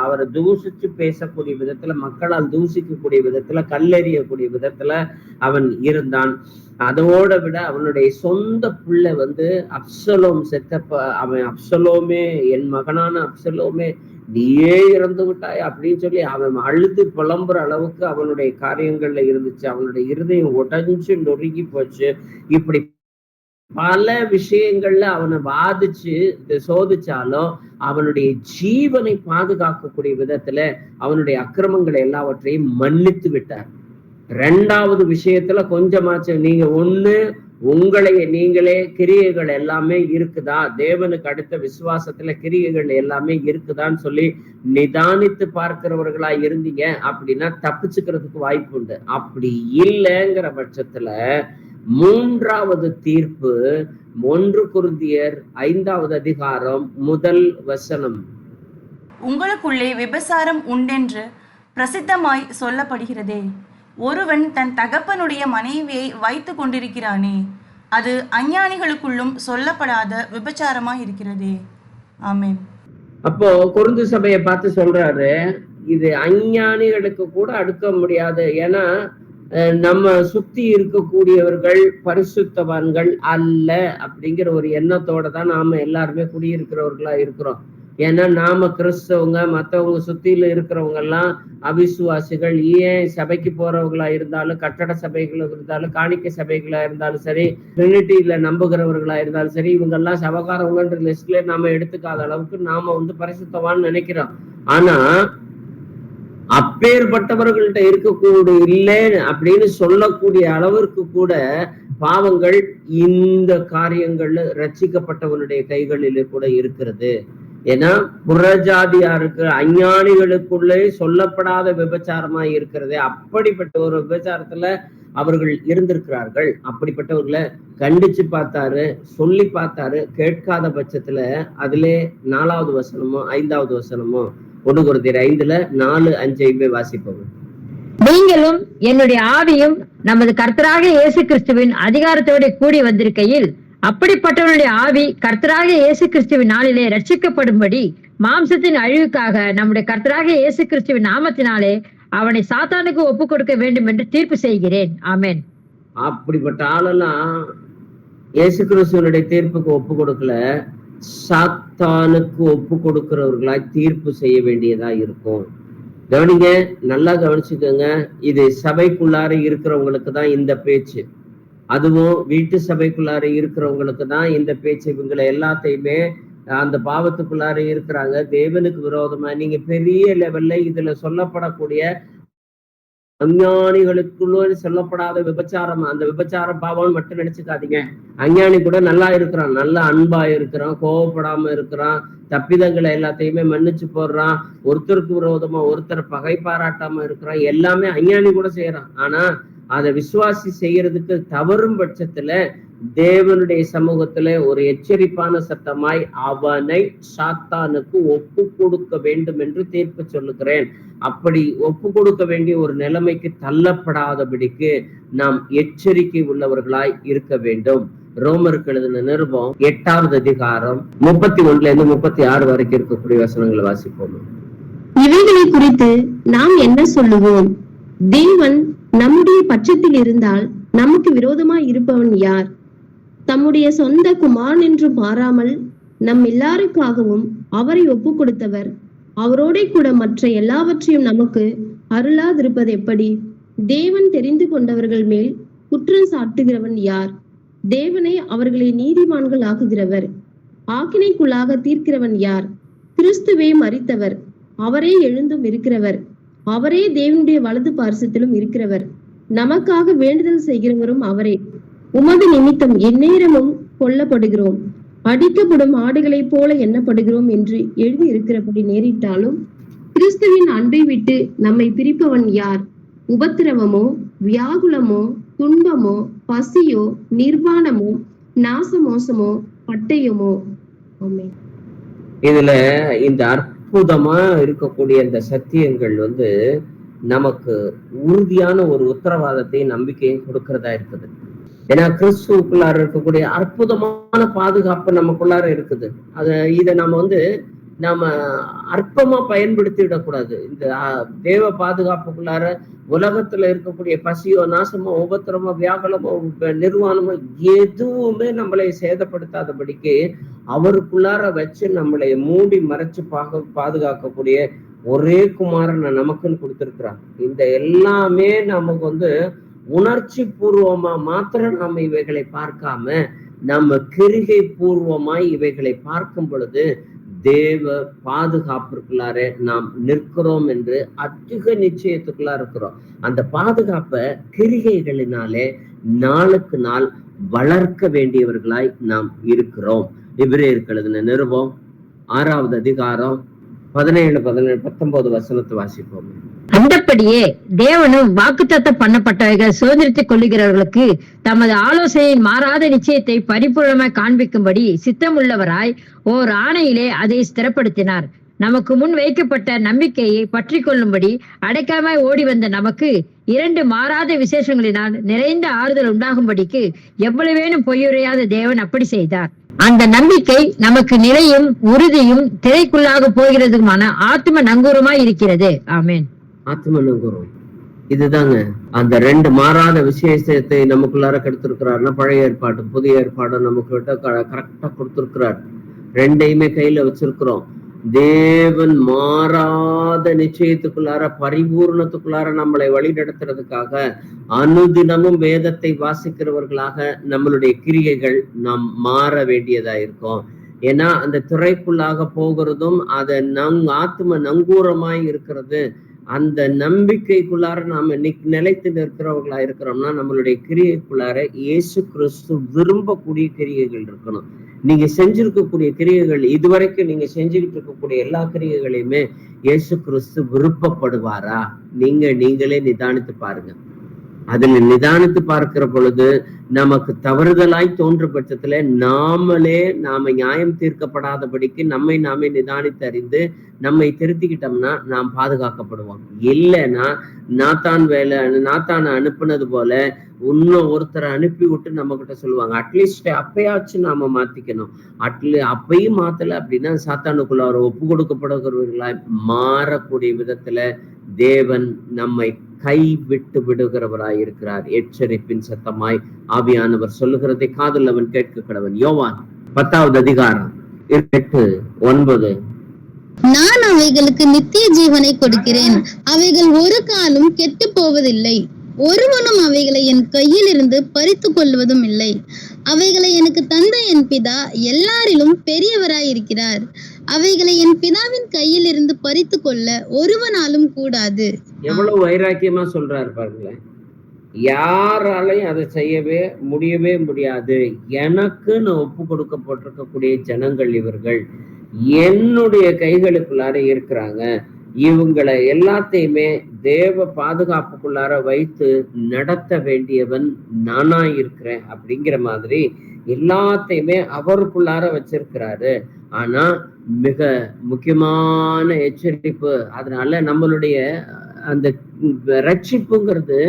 அவரை தூசிச்சு பேசக்கூடிய விதத்துல, மக்களால் தூசிக்கக்கூடிய விதத்துல, கல்லெறியக்கூடிய விதத்துல அவன் இருந்தான். அதோட விட அவனுடைய சொந்த பிள்ளை அப்சலோம் செத்தப்ப அவன், அப்சலோமே, என் மகனான அப்சலோமே, நீயே இறந்து விட்டாய் அப்படின்னு சொல்லி அவன் அழுது புலம்புற அளவுக்கு அவனுடைய காரியங்கள்ல இருந்துச்சு. அவனுடைய இருதயம் உடைஞ்சு நொறுங்கி போச்சு. இப்படி பல விஷயங்கள்ல அவனை பாதிச்சு சோதிச்சாலும் அவனுடைய ஜீவனை பாதுகாக்கக்கூடிய விதத்துல அவனுடைய அக்கிரமங்களை எல்லாவற்றையும் மன்னித்து விட்டார். 2வது விஷயத்துல கொஞ்சமாச்சும் நீங்க உங்களை நீங்களே கிரியைகள் எல்லாமே இருக்குதா, தேவனுக்கு அடுத்த விசுவாசத்துல கிரியைகள் எல்லாமே இருக்குதான்னு சொல்லி நிதானித்து பார்க்கிறவர்களா இருந்தீங்க அப்படின்னா தப்பிச்சுக்கிறதுக்கு வாய்ப்பு உண்டு. அப்படி இல்லைங்கிற பட்சத்துல 3வது தீர்ப்பு 1 கொரிந்தியர் 5வது அதிகாரம் 1 வசனம். உங்களுக்குள்ளே விபசாரம் உண்டென்று பிரசித்தமாய் சொல்லப்படுகிறதே, ஒருவன் தன் தகப்பனுடைய மனைவியை வைத்து கொண்டிருக்கிறானே, அது அஞ்ஞானிகளுக்குள்ளும் சொல்லப்படாத விபச்சாரமாய் இருக்கிறதே. ஆமென். அப்போ கொரிந்து சபையை பார்த்து சொல்றாரு, இது அஞ்ஞானிகளுக்கு கூட அடுக்க முடியாது. ஏன்னா நம்ம சுத்தி இருக்கக்கூடியவர்கள் பரிசுத்தவான்கள் அல்ல அப்படிங்கிற ஒரு எண்ணத்தோட தான் நாம எல்லாருமே குடியிருக்கிறவர்களா இருக்கிறோம். ஏன்னா நாம கிறிஸ்தவங்க, மற்றவங்க சுத்தியில இருக்கிறவங்க எல்லாம் அவிசுவாசிகள். ஏன் சபைக்கு போறவங்களா இருந்தாலும், கட்டட சபைகளா இருந்தாலும், காணிக்கை சபைகளா இருந்தாலும் சரி, ட்ரினிட்டியில நம்புகிறவர்களா இருந்தாலும் சரி, இவங்க எல்லாம் சபகாரவங்கன்ற லிஸ்ட்ல நாம எடுத்துக்காத அளவுக்கு நாம பரிசுத்தவான்னு நினைக்கிறோம். ஆனா அப்பேற்பட்டவர்கள்ட்ட இருக்கக்கூடிய இல்லை அப்படின்னு சொல்லக்கூடிய அளவிற்கு கூட பாவங்கள் இந்த காரியங்கள்ல ரட்சிக்கப்பட்டவனுடைய கைகளிலே கூட இருக்கிறது. ஏன்னா புறஜாதியாருக்கு, அஞ்ஞானிகளுக்குள்ளே சொல்லப்படாத விபச்சாரமாய் இருக்கிறது. அப்படிப்பட்ட ஒரு விபச்சாரத்துல அவர்கள் இருந்திருக்கிறார்கள். அப்படிப்பட்டவர்களை கண்டிச்சு பார்த்தாரு, சொல்லி பார்த்தாரு. கேட்காத பட்சத்துல அதிலே 4வது வசனமோ 5வது வசனமோ 1 கொரிந்தியர் 5ல 4, 5 வாசிப்போம். நீங்களும் என்னுடைய ஆவியும் நமது கர்த்தராக இயேசு கிறிஸ்துவின் அதிகாரத்தோட கூடி வந்திருக்கையில், அப்படிப்பட்டவனுடைய ஆவி கர்த்தராக இயேசு கிறிஸ்துவின் நாளிலே ரட்சிக்கப்படும்படி மாம்சத்தின் அழிவுக்காக நம்முடைய கர்த்தராக இயேசு கிறிஸ்துவின் நாமத்தினாலே அவனை சாத்தானுக்கு ஒப்புக் கொடுக்க வேண்டும் என்று தீர்ப்பு செய்கிறேன். ஆமென். அப்படிப்பட்ட ஆளெல்லாம் இயேசு கிறிஸ்துவனுடைய தீர்ப்புக்கு ஒப்பு கொடுக்கல, சாத்தானுக்கு ஒப்பு கொடுக்கிறவர்களாய் தீர்ப்பு செய்ய வேண்டியதா இருக்கும். கவனிங்க, நல்லா கவனிச்சுக்கோங்க. இது சபைக்குள்ளார இருக்கிறவங்களுக்கு தான் இந்த பேச்சு. அதுவும் வீட்டு சபைக்குள்ளார இருக்கிறவங்களுக்கு தான் இந்த பேச்சு. இவங்களை எல்லாத்தையுமே அந்த பாவத்துக்குள்ளார இருக்கிறாங்க, தேவனுக்கு விரோதமா. நீங்க பெரிய லெவல்ல இதுல சொல்லப்படக்கூடிய அஞ்ஞானிகளுக்குள்ள சொல்லப்படாத விபச்சாரம், அந்த விபச்சாரம் பாவம்னு மட்டும் நினைச்சுக்காதீங்க. அஞ்ஞானி கூட நல்லா இருக்கிறான், நல்ல அன்பா இருக்கிறான், கோவப்படாம இருக்கிறான், தப்பிதங்களை எல்லாத்தையுமே மன்னிச்சு போடுறான், ஒருத்தருக்கு விரோதமா ஒருத்தர் பகை பாராட்டாம இருக்கிறான், எல்லாமே அஞ்ஞானி கூட செய்யறான். ஆனா அதை விசுவாசி செய்யறதுக்கு தவறும் பட்சத்துல தேவனுடைய சமூகத்துல ஒரு எச்சரிப்பான சத்தமாய் அவனை சாத்தானுக்கு ஒப்பு கொடுக்க வேண்டும் என்று தீர்ப்பு சொல்லுகிறேன். அப்படி ஒப்பு கொடுக்க வேண்டிய ஒரு நிலைமைக்கு தள்ளப்படாதபடிக்கு நாம் எச்சரிக்கை உள்ளவர்களாய் இருக்க வேண்டும். ரோமருக்கு எழுதின நிருபம் 8வது அதிகாரம் 31 36 வரைக்கும் இருக்கக்கூடிய வசனங்களை வாசிப்போம். இவைகளை குறித்து நாம் என்ன சொல்லுவோம்? தேவன் நம்முடைய பட்சத்தில் இருந்தால் நமக்கு விரோதமாய் இருப்பவன் யார்? தம்முடைய சொந்த குமாரன் என்று மாறாமல் நம் எல்லாருக்காகவும் அவரை ஒப்பு கொடுத்தவர் அவரோட கூட மற்ற எல்லாவற்றையும் நமக்கு அருளாதிருப்பது எப்படி? தேவன் தெரிந்து கொண்டவர்கள் மேல் குற்றம் சாட்டுகிறவன் யார்? தேவனை அவர்களை நீதிமான்கள் ஆக்குகிறவர். ஆக்கினைக்குள்ளாக தீர்க்கிறவன் யார்? கிறிஸ்துவே மரித்தவர், அவரே எழுந்தும் இருக்கிறவர், அவரே தேவனுடைய வலது பார்சத்திலும் இருக்கிறவர், நமக்காக வேண்டுதல் செய்கிறவரும் அவரே. உமது நிமித்தம் எந்நேரமும் கொல்லப்படுகிறோம், அடிக்கப்படும் ஆடுகளைப் போல எண்ணப்படுகிறோம் என்று எழுதி இருக்கிறபடி நேரிட்டாலும் கிறிஸ்துவின் அன்பை விட்டு நம்மை பிரிப்பவன் யார்? உபத்திரவமோ, வியாகுலமோ, துன்பமோ, பசியோ, நிர்வாணமோ, நாசமோசமோ, பட்டயமோ? ஆமென். இதுல இந்த அற்புதமா இருக்கக்கூடிய இந்த சத்தியங்கள் நமக்கு உறுதியான ஒரு உத்தரவாதத்தையும் நம்பிக்கையும் கொடுக்கிறதா இருக்குது. ஏன்னா கிறிஸ்துவுக்குள்ளார இருக்கக்கூடிய அற்புதமான பாதுகாப்பு நமக்குள்ளார இருக்குது. இதை நாம அற்பமா பயன்படுத்தி விடக்கூடாது. இந்த தேவ பாதுகாப்புக்குள்ளார உலகத்துல இருக்கக்கூடிய பசியோ, நாசமோ, உபத்திரமோ, வியாகுலமோ, நிர்வாணமோ எதுவுமே நம்மளை சேதப்படுத்தாதபடிக்கு அவருக்குள்ளார வச்சு நம்மளை மூடி மறைச்சு பாதுகாக்கக்கூடிய ஒரே குமாரனை நமக்குன்னு கொடுத்திருக்கிறார். இந்த எல்லாமே நமக்கு உணர்ச்சி பூர்வமா மாத்திரம் நம்ம இவைகளை பார்க்காம நம்ம கிரிகை பூர்வமாய் இவைகளை பார்க்கும் பொழுது தேவ பாதுகாப்புக்குள்ளார நாம் நிற்கிறோம் என்று அதிக நிச்சயத்துக்குள்ளா இருக்கிறோம். அந்த பாதுகாப்பை கிரிகைகளினாலே நாளுக்கு நாள் வளர்க்க வேண்டியவர்களாய் நாம் இருக்கிறோம். எபிரேயருக்கு எழுதின நிருபம் 6வது அதிகாரம் 17, 19 வசனத்தை வாசிப்போம். அந்தப்படியே தேவனும் வாக்குத்தத்தம் பண்ணப்பட்டவைகள் சுதந்திரித்துக் கொள்ளுகிறவர்களுக்கு தமது ஆலோசனையின் மாறாத நிச்சயத்தை பரிபூர்ணமாய் காண்பிக்கும்படி சித்தமுள்ளவராய் ஓர் ஆணையிலே அதை ஸ்திரப்படுத்தினார். நமக்கு முன் வைக்கப்பட்ட நம்பிக்கையை பற்றி கொள்ளும்படி அடைக்காமாய் ஓடி வந்த நமக்கு 2 மாறாத விசேஷங்களினால் நிறைந்த ஆறுதல் உண்டாகும்படிக்கு எவ்வளவேனும் பொய்யுரையாத தேவன் அப்படி செய்தார். அந்த நம்பிக்கை நமக்கு நிலையும் உறுதியும் திரைக்குள்ளாக போகிறதுமான ஆத்ம நங்கூரமாய் இருக்கிறது. ஆமென். ஆத்ம நங்கூரம் இதுதாங்க. அந்த 2 மாறாத விசேஷத்தை நமக்குள்ளார கெடுத்திருக்கிறாருன்னா பழைய ஏற்பாடும் புதிய ஏற்பாடும் நமக்கு கரெக்டா கொடுத்திருக்கிறார். 2ஐயுமே கையில வச்சிருக்கிறோம். தேவன் மாறாத நிச்சயத்துக்குள்ளார பரிபூர்ணத்துக்குள்ளார நம்மளை வழி நடத்துறதுக்காக அனுதினமும் வேதத்தை வாசிக்கிறவர்களாக நம்மளுடைய கிரியைகள் நாம் மாற வேண்டியதா இருக்கும். ஏன்னா அந்த துறைக்குள்ளாக போகிறதும் அதை ஆத்ம நங்கூரமாய் இருக்கிறது. அந்த நம்பிக்கைக்குள்ளார நாம நிலைத்து நிற்கிறவர்களா இருக்கிறோம்னா நம்மளுடைய கிரியைக்குள்ளார இயேசு கிறிஸ்து விரும்பக்கூடிய கிரியைகள் இருக்கணும். நீங்க செஞ்சிருக்கக்கூடிய கிரியைகள், இதுவரைக்கும் நீங்க செஞ்சுக்கிட்டு இருக்கக்கூடிய எல்லா கிரியைகளையுமே இயேசு கிறிஸ்து விருப்பப்படுவாரா? நீங்களே நிதானித்து பாருங்க. அதுல நிதானித்து பார்க்கிற பொழுது நமக்கு தவறுதலாய் தோன்ற பட்சத்துல நாம நியாயம் தீர்க்கப்படாதபடிக்கு நம்மை நாமே நிதானித்து அறிந்து நம்மை திருத்திக்கிட்டோம்னா நாம் பாதுகாக்கப்படுவோம். இல்லைன்னா நாத்தானை அனுப்புனது போல இன்னும் ஒருத்தரை அனுப்பி விட்டு நம்ம கிட்ட சொல்லுவாங்க, அட்லீஸ்ட் அப்பயாச்சும் நாம மாத்திக்கணும். அப்பையும் மாத்தல அப்படின்னா சாத்தானுக்குள்ள ஒரு ஒப்பு கொடுக்கப்படுகிறவர்களாய் மாறக்கூடிய விதத்துல தேவன் நம்மை கைவிட்டு விடுகிறவராய் இருக்கிறார். எச்சரிப்பின் சத்தமாய் ஆவியானவர் சொல்லுகிறதை காதில் அவன் கேட்க கடவன். யோவான் 10வது அதிகாரம் 8-9. நான் அவைகளுக்கு நித்திய ஜீவனை கொடுக்கிறேன், அவைகள் ஒரு காலும் கெட்டு போவதில்லை, ஒருவனும் அவைகளை என் கையில் இருந்து பறித்து கொள்வதும் இல்லை. அவைகளை எனக்கு தந்த என் பிதா எல்லாரிலும் பெரியவராயிருக்கிறார். அவைகளை என் பிதாவின் கையில் இருந்து பறித்து கொள்ள ஒருவனாலும் கூடாது. எவ்வளவு வைராக்கியமா சொல்றாரு பாருங்களேன். யாராலையும் அதை செய்யவே முடியாது. எனக்குன்னு ஒப்பு கொடுக்கப்பட்டிருக்கக்கூடிய ஜனங்கள் இவர்கள் என்னுடைய கைகளுக்குள்ளார இருக்கிறாங்க. இவங்களை எல்லாத்தையுமே தேவ பாதுகாப்புக்குள்ளார வைத்து நடத்த வேண்டியவன் நானா இருக்கிறேன் அப்படிங்கிற மாதிரி எல்லாத்தையுமே அவருக்குள்ளார வச்சிருக்கிறாரு. ஆனா மிக முக்கியமான எச்சரிப்பு. அதனால நம்மளுடைய அந்த ரட்சிப்புங்கிறது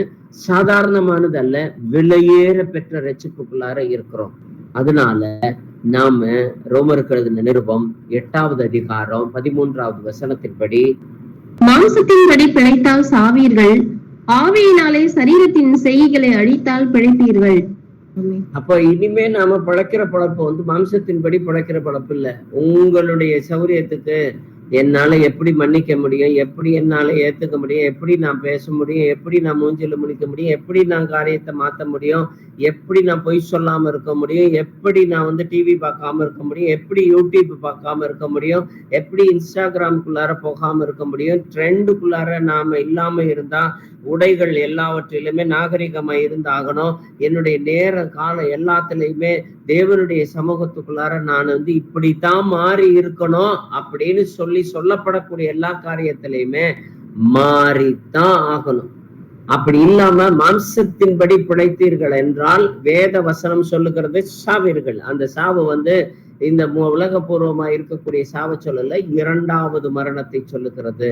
சாதாரணமானது அல்ல, விலையேற பெற்ற ரட்சிப்புக்குள்ளார இருக்கிறோம். அதனால நாம ரோமருக்கு எழுதின நிருபம் 8வது அதிகாரம் 13வது வசனத்தின்படி, மாம்சத்தின்படி பிழைத்தால் சாவீர்கள், ஆவியினாலே சரீரத்தின் செய்கைகளை அழித்தால் பிழைப்பீர்கள். அப்ப இனிமே நாம பிழைக்கிற பழப்பு மாம்சத்தின்படி பிழைக்கிற பழப்பு இல்ல. உங்களுடைய சௌரியத்துக்கு என்னால எப்படி மன்னிக்க முடியும், எப்படி என்னால ஏத்துக்க முடியும், எப்படி நான் பேச முடியும், எப்படி நான் மூஞ்சில முடிக்க முடியும், எப்படி நான் காரியத்தை மாத்த முடியும், எப்படி நான் பொய் சொல்லாம இருக்க முடியும், எப்படி நான் டிவி பார்க்காம இருக்க முடியும், எப்படி யூடியூப் பார்க்காம இருக்க முடியும், எப்படி இன்ஸ்டாகிராமுக்குள்ளார போகாம இருக்க முடியும், ட்ரெண்டுக்குள்ளார நாம இல்லாம இருந்தா உடைகள் எல்லாவற்றிலுமே நாகரிகமா இருந்தாகணும், என்னுடைய நேர காலம் எல்லாத்துலயுமே தேவனுடைய சமூகத்துக்குள்ளார நான் இப்படித்தான் மாறி இருக்கணும் அப்படின்னு சொல்லப்படக்கூடிய எல்லா காரியத்திலையுமே மாறித்தான் ஆகணும். அப்படி இல்லாம மாம்சத்தின்படி பிழைத்தீர்கள் என்றால் வேத வசனம் சொல்லுகிறது சாவீர்கள். அந்த சாவு இந்த உலகபூர்வமா இருக்கக்கூடிய சாவை சொல்லல, 2வது மரணத்தை சொல்லுகிறது.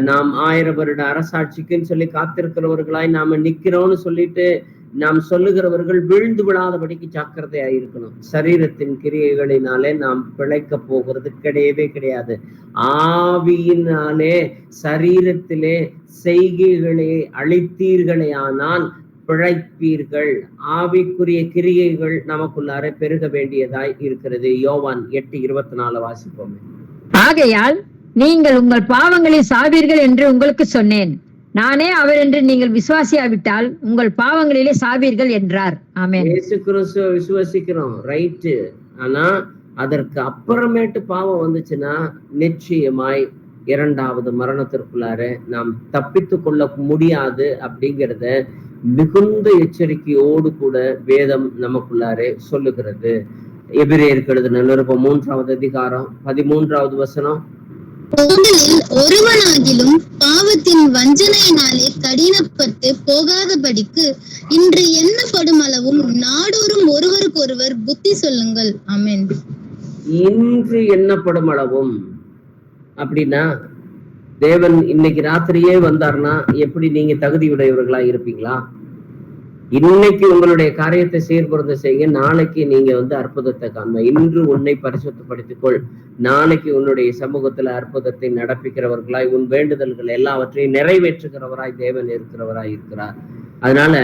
நாம் 1000 வருட அரசாட்சிக்குன்னு சொல்லி காத்திருக்கிறவர்களாய் நாம நிக்கிறோம்னு சொல்லிட்டு நாம் சொல்லுகிறவர்கள் வீழ்ந்து விடாதபடிக்கு ஜாக்கிரதையா இருக்கணும். சரீரத்தின் கிரியைகளினாலே நாம் பிழைக்க போகிறது கிடையாது. ஆவியினாலே சரீரத்திலே செய்கைகளை அழித்தீர்களே ஆனால் பிழைப்பீர்கள். ஆவிக்குரிய கிரியைகள் நமக்குள்ளார பெருக வேண்டியதாய் இருக்கிறது. யோவான் 8:24 வாசிப்போம். ஆகையால் நீங்கள் உங்கள் பாவங்களில் சாவீர்கள் என்று உங்களுக்கு சொன்னேன். நானே அவர் என்று நீங்கள் விசுவாசியாவிட்டால் உங்கள் பாவங்களிலே சாவீர்கள் என்றார். ஆமென். இயேசு கிறிஸ்துவை விசுவாசிக்கிறோம், ரைட்டு. ஆனா அதற்கு அப்புறமேட்டு பாவம் வந்துச்சுன்னா நிச்சயமாய் 2வது மரணத்திற்குள்ளார நாம் தப்பித்து கொள்ள முடியாது அப்படிங்கிறத மிகுந்த எச்சரிக்கையோடு கூட வேதம் நமக்குள்ளாரே சொல்லுகிறது. எபிரேயருக்கு எழுதின நிருபம் 3வது அதிகாரம் 13வது வசனம், உங்களில் ஒருவனாகிலும் பாவத்தின் வஞ்சனையினாலே கடினப்பட்டு போகாதபடிக்கு இன்று எண்ணப்படும் அளவும் நாடோறும் ஒருவருக்கொருவர் புத்தி சொல்லுங்கள். ஆமென். இன்று எண்ணப்படும் அளவும் அப்படின்னா தேவன் இன்னைக்கு ராத்திரியே வந்தார்னா எப்படி நீங்க தகுதியுடையவர்களா இருப்பீங்களா? இன்னைக்கு உங்களுடைய காரியத்தை செயற்படுத்த செய்ய, நாளைக்கு நீங்க அற்புதத்தை காண்ப. இன்று உன்னை பரிசுத்தப்படுத்திக்கொள், நாளைக்கு உன்னுடைய சமூகத்துல அற்புதத்தை நடப்பிக்கிறவர்களாய் உன் வேண்டுதல்கள் எல்லாவற்றையும் நிறைவேற்றுகிறவராய் தேவன் இருக்கிறார். அதனால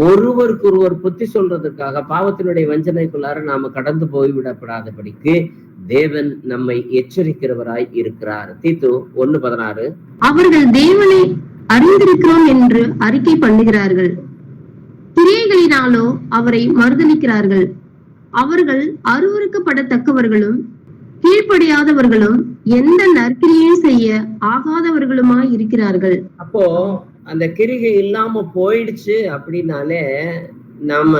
ஒருவருக்கொருவர் புத்தி சொல்றதுக்காக பாவத்தினுடைய வஞ்சனைக்குள்ளார நாம கடந்து போய்விடப்படாதபடிக்கு தேவன் நம்மை எச்சரிக்கிறவராய் இருக்கிறார். தீத்து 1:16, அவர்கள் தேவனை அறிந்திருக்கிறோம் என்று அறிக்கை பண்ணுகிறார்கள், கிரியைகளினாலோ அவரை மறுதலிக்கிறார்கள். அவர்கள் அருவருக்கப்படத்தக்கவர்களும் கீழ்ப்படியாதவர்களும் எந்த நற்கிரியையும் செய்ய ஆகாதவர்களுமாய் இருக்கிறார்கள். அப்போ அந்த கிரிகை இல்லாம போயிடுச்சு அப்படின்னாலே நாம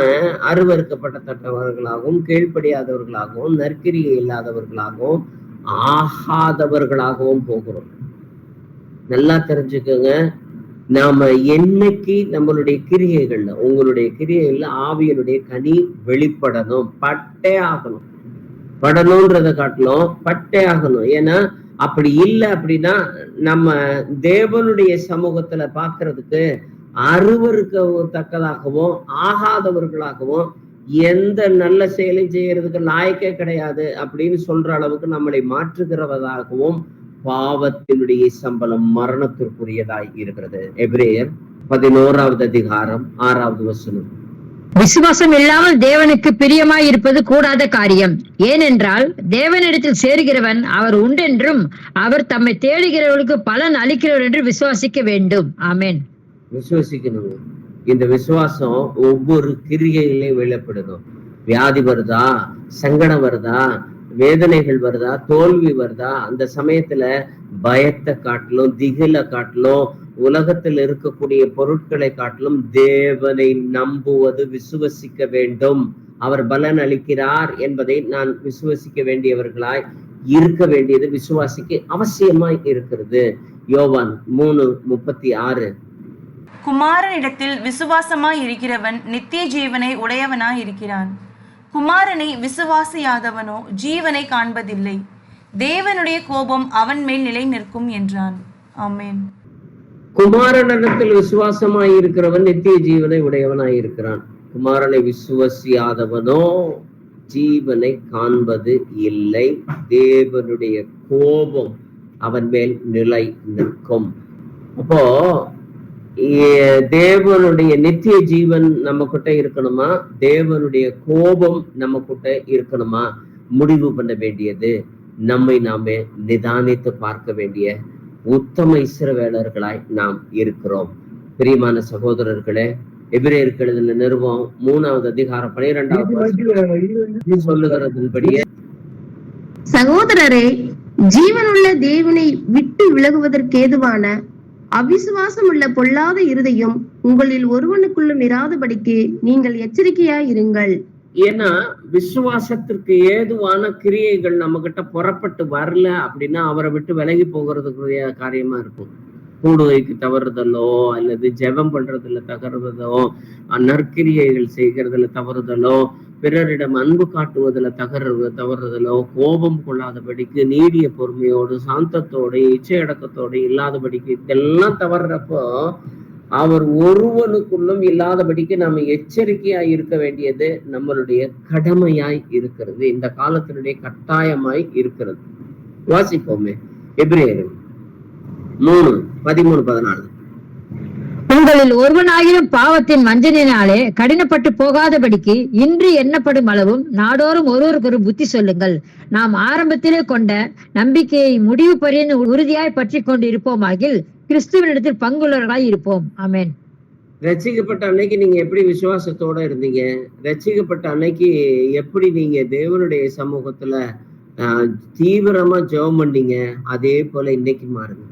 அருவருக்கப்படத்தக்கவர்களாகவும் கீழ்ப்படியாதவர்களாகவும் நற்கிரிகை இல்லாதவர்களாகவும் ஆகாதவர்களாகவும் போகிறோம். நல்லா தெரிஞ்சுக்கோங்க, நாம என்னைக்கு நம்மளுடைய கிரியைகள்ல உங்களுடைய கிரியைகள்ல ஆவியனுடைய கனி வெளிப்படணும், பட்டே ஆகணும். படணும்ன்றதை காட்டிலும் பட்டே ஆகணும். ஏன்னா அப்படி இல்லை அப்படின்னா நம்ம தேவனுடைய சமூகத்துல பாக்குறதுக்கு அருவருக்கத்தக்கதாகவும் ஆகாதவர்களாகவும் எந்த நல்ல செயலையும் செய்யறதுக்கு லாயக்கே கிடையாது அப்படின்னு சொல்ற அளவுக்கு நம்மளை மாற்றுகிறவதாகவும் பாவத்தினுடைய சம்பளம் மரணத்திற்குரியதாய் இருக்கிறது. எபிரேயர் 11வது அதிகாரம் 6வது வசனம். விசுவாசம் இல்லாமல் தேவனுக்கு பிரியமாய் இருப்பது கூடாத காரியம். ஏனென்றால் தேவனிடத்தில் சேருகிறவன் அவர் உண்டென்றும் அவர் தம்மை தேடுகிறவர்களுக்கு பலன் அளிக்கிறவர் என்று விசுவாசிக்க வேண்டும். ஆமென். விசுவாசிக்கணும். இந்த விசுவாசம் ஒவ்வொரு கிரியையிலையும் வெளிப்படணும். வியாதி வருதா, சங்கடம் வருதா, வேதனைகள் வருதா, தோல்வி வருதா, அந்த சமயத்துல பயத்தை காட்டிலும் திகில காட்டிலும் உலகத்தில் இருக்கக்கூடிய பொருட்களை காட்டிலும் தேவனை நம்புவது விசுவசிக்க வேண்டும். அவர் பலன் அளிக்கிறார் என்பதை நான் விசுவசிக்க வேண்டியவர்களாய் இருக்க வேண்டியது விசுவாசிக்கு அவசியமாய் இருக்கிறது. யோவான் 3:36. குமாரனிடத்தில் விசுவாசமாய் இருக்கிறவன் நித்திய ஜீவனை உடையவனாய் இருக்கிறான். குமாரனை விசுவாசியாதவனோ ஜீவனை காண்பதில்லை. தேவனுடைய கோபம் அவன் மேல் நிலை நிற்கும் என்றான். ஆமென். குமாரனிடத்தில் விசுவாசமாய் இருக்கிறவன் நித்திய ஜீவனை உடையவனாய் இருக்கிறான். குமாரனை விசுவாசியாதவனோ ஜீவனை காண்பது இல்லை. தேவனுடைய கோபம் அவன் மேல் நிலை நிற்கும். அப்போ தேவனுடைய நித்திய ஜீவன் நம்ம கிட்ட இருக்கணுமா, தேவனுடைய கோபம் நம்ம கிட்ட இருக்கணுமா, முடிவு பண்ண வேண்டியது நம்மை நாமே நிதானித்து பார்க்க வேண்டிய உத்தம இஸ்ரவேலர்களாய் நாம் இருக்கிறோம். பிரியமான சகோதரர்களே, எபிரேயருக்கு எழுதின நிருபம் 3வது அதிகாரம் 12வது சொல்லுகிறதின்படியே, சகோதரரே, ஜீவனுள்ள தேவனை விட்டு விலகுவதற்கேதுவான அவிசுவாசம் உள்ள பொல்லாத இருதயம் உங்களில் ஒருவனுக்குள்ளும் இராதபடிக்கு நீங்கள் எச்சரிக்கையாய் இருங்கள். ஏன்னா விசுவாசத்திற்கு ஏதுவான கிரியைகள் நம்ம கிட்ட புறப்பட்டு வரல அப்படின்னா அவரை விட்டு விலகி போகிறதுக்குரிய காரியமா இருக்கும். கூடுகைக்கு தவறுதலோ அல்லது ஜெபம் பண்றதுல தகருவதோ, நற்கிரியைகள் செய்கிறதுல தவறுதலோ, பிறரிடம் அன்பு காட்டுவதில் தவறுதலோ, கோபம் கொள்ளாதபடிக்கு நீடிய பொறுமையோடு சாந்தத்தோடு இச்சையடக்கத்தோடு இல்லாதபடிக்கு இதெல்லாம் தவறுறப்போ அவர் ஒருவனுக்குள்ளும் இல்லாதபடிக்கு நாம எச்சரிக்கையாய் இருக்க வேண்டியது நம்மளுடைய கடமையாய் இருக்கிறது. இந்த காலத்தினுடைய கட்டாயமாய் இருக்கிறது. வாசிப்போமே எபிரேயர் 3:13-14. உங்களில் ஒருவனாகிலும் பாவத்தின் வஞ்சனையினாலே கடினப்பட்டு போகாதபடிக்கு இன்று எண்ணப்படும் அளவும் நாடோறும் ஒருவருக்கு புத்தி சொல்லுங்கள். நாம் ஆரம்பத்திலே கொண்ட நம்பிக்கையை முடிவு பரியந்த உறுதியாய் பற்றி கொண்டு இருப்போமாகில் கிறிஸ்துவனிடத்தில் பங்குள்ளவர்களாய் இருப்போம். ஆமென். ரட்சிக்கப்பட்ட அன்னைக்கு நீங்க எப்படி விசுவாசத்தோட இருந்தீங்க? ரட்சிக்கப்பட்ட அன்னைக்கு எப்படி நீங்க தேவனுடைய சமூகத்துல தீவிரமா ஜெபம் பண்ணீங்க? அதே போல இன்னைக்கு மாறுங்க.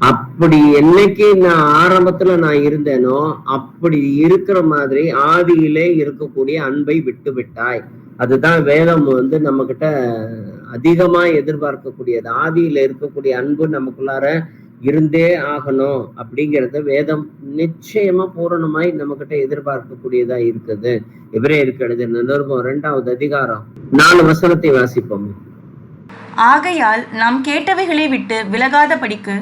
அப்படி என்னைக்கு நான் ஆரம்பத்துல நான் இருந்தேனோ அப்படி இருக்கிற மாதிரி ஆதியிலே இருக்கக்கூடிய அன்பை விட்டு விட்டாய். அதுதான் வேதம் நம்ம கிட்ட அதிகமா எதிர்பார்க்கக்கூடியது. ஆதியில இருக்கக்கூடிய அன்பு நமக்குள்ளார இருந்தே ஆகணும் அப்படிங்கறத வேதம் நிச்சயமா பூரணமாய் நம்ம கிட்ட எதிர்பார்க்கக்கூடியதா இருக்குது. எபிரேயருக்கு எழுதின நிருபம் 2வது அதிகாரம் 4 வசனத்தை வாசிப்போம். ஆகையால் நாம் கேட்டவைகளை விட்டு விலகாதபடிக்கு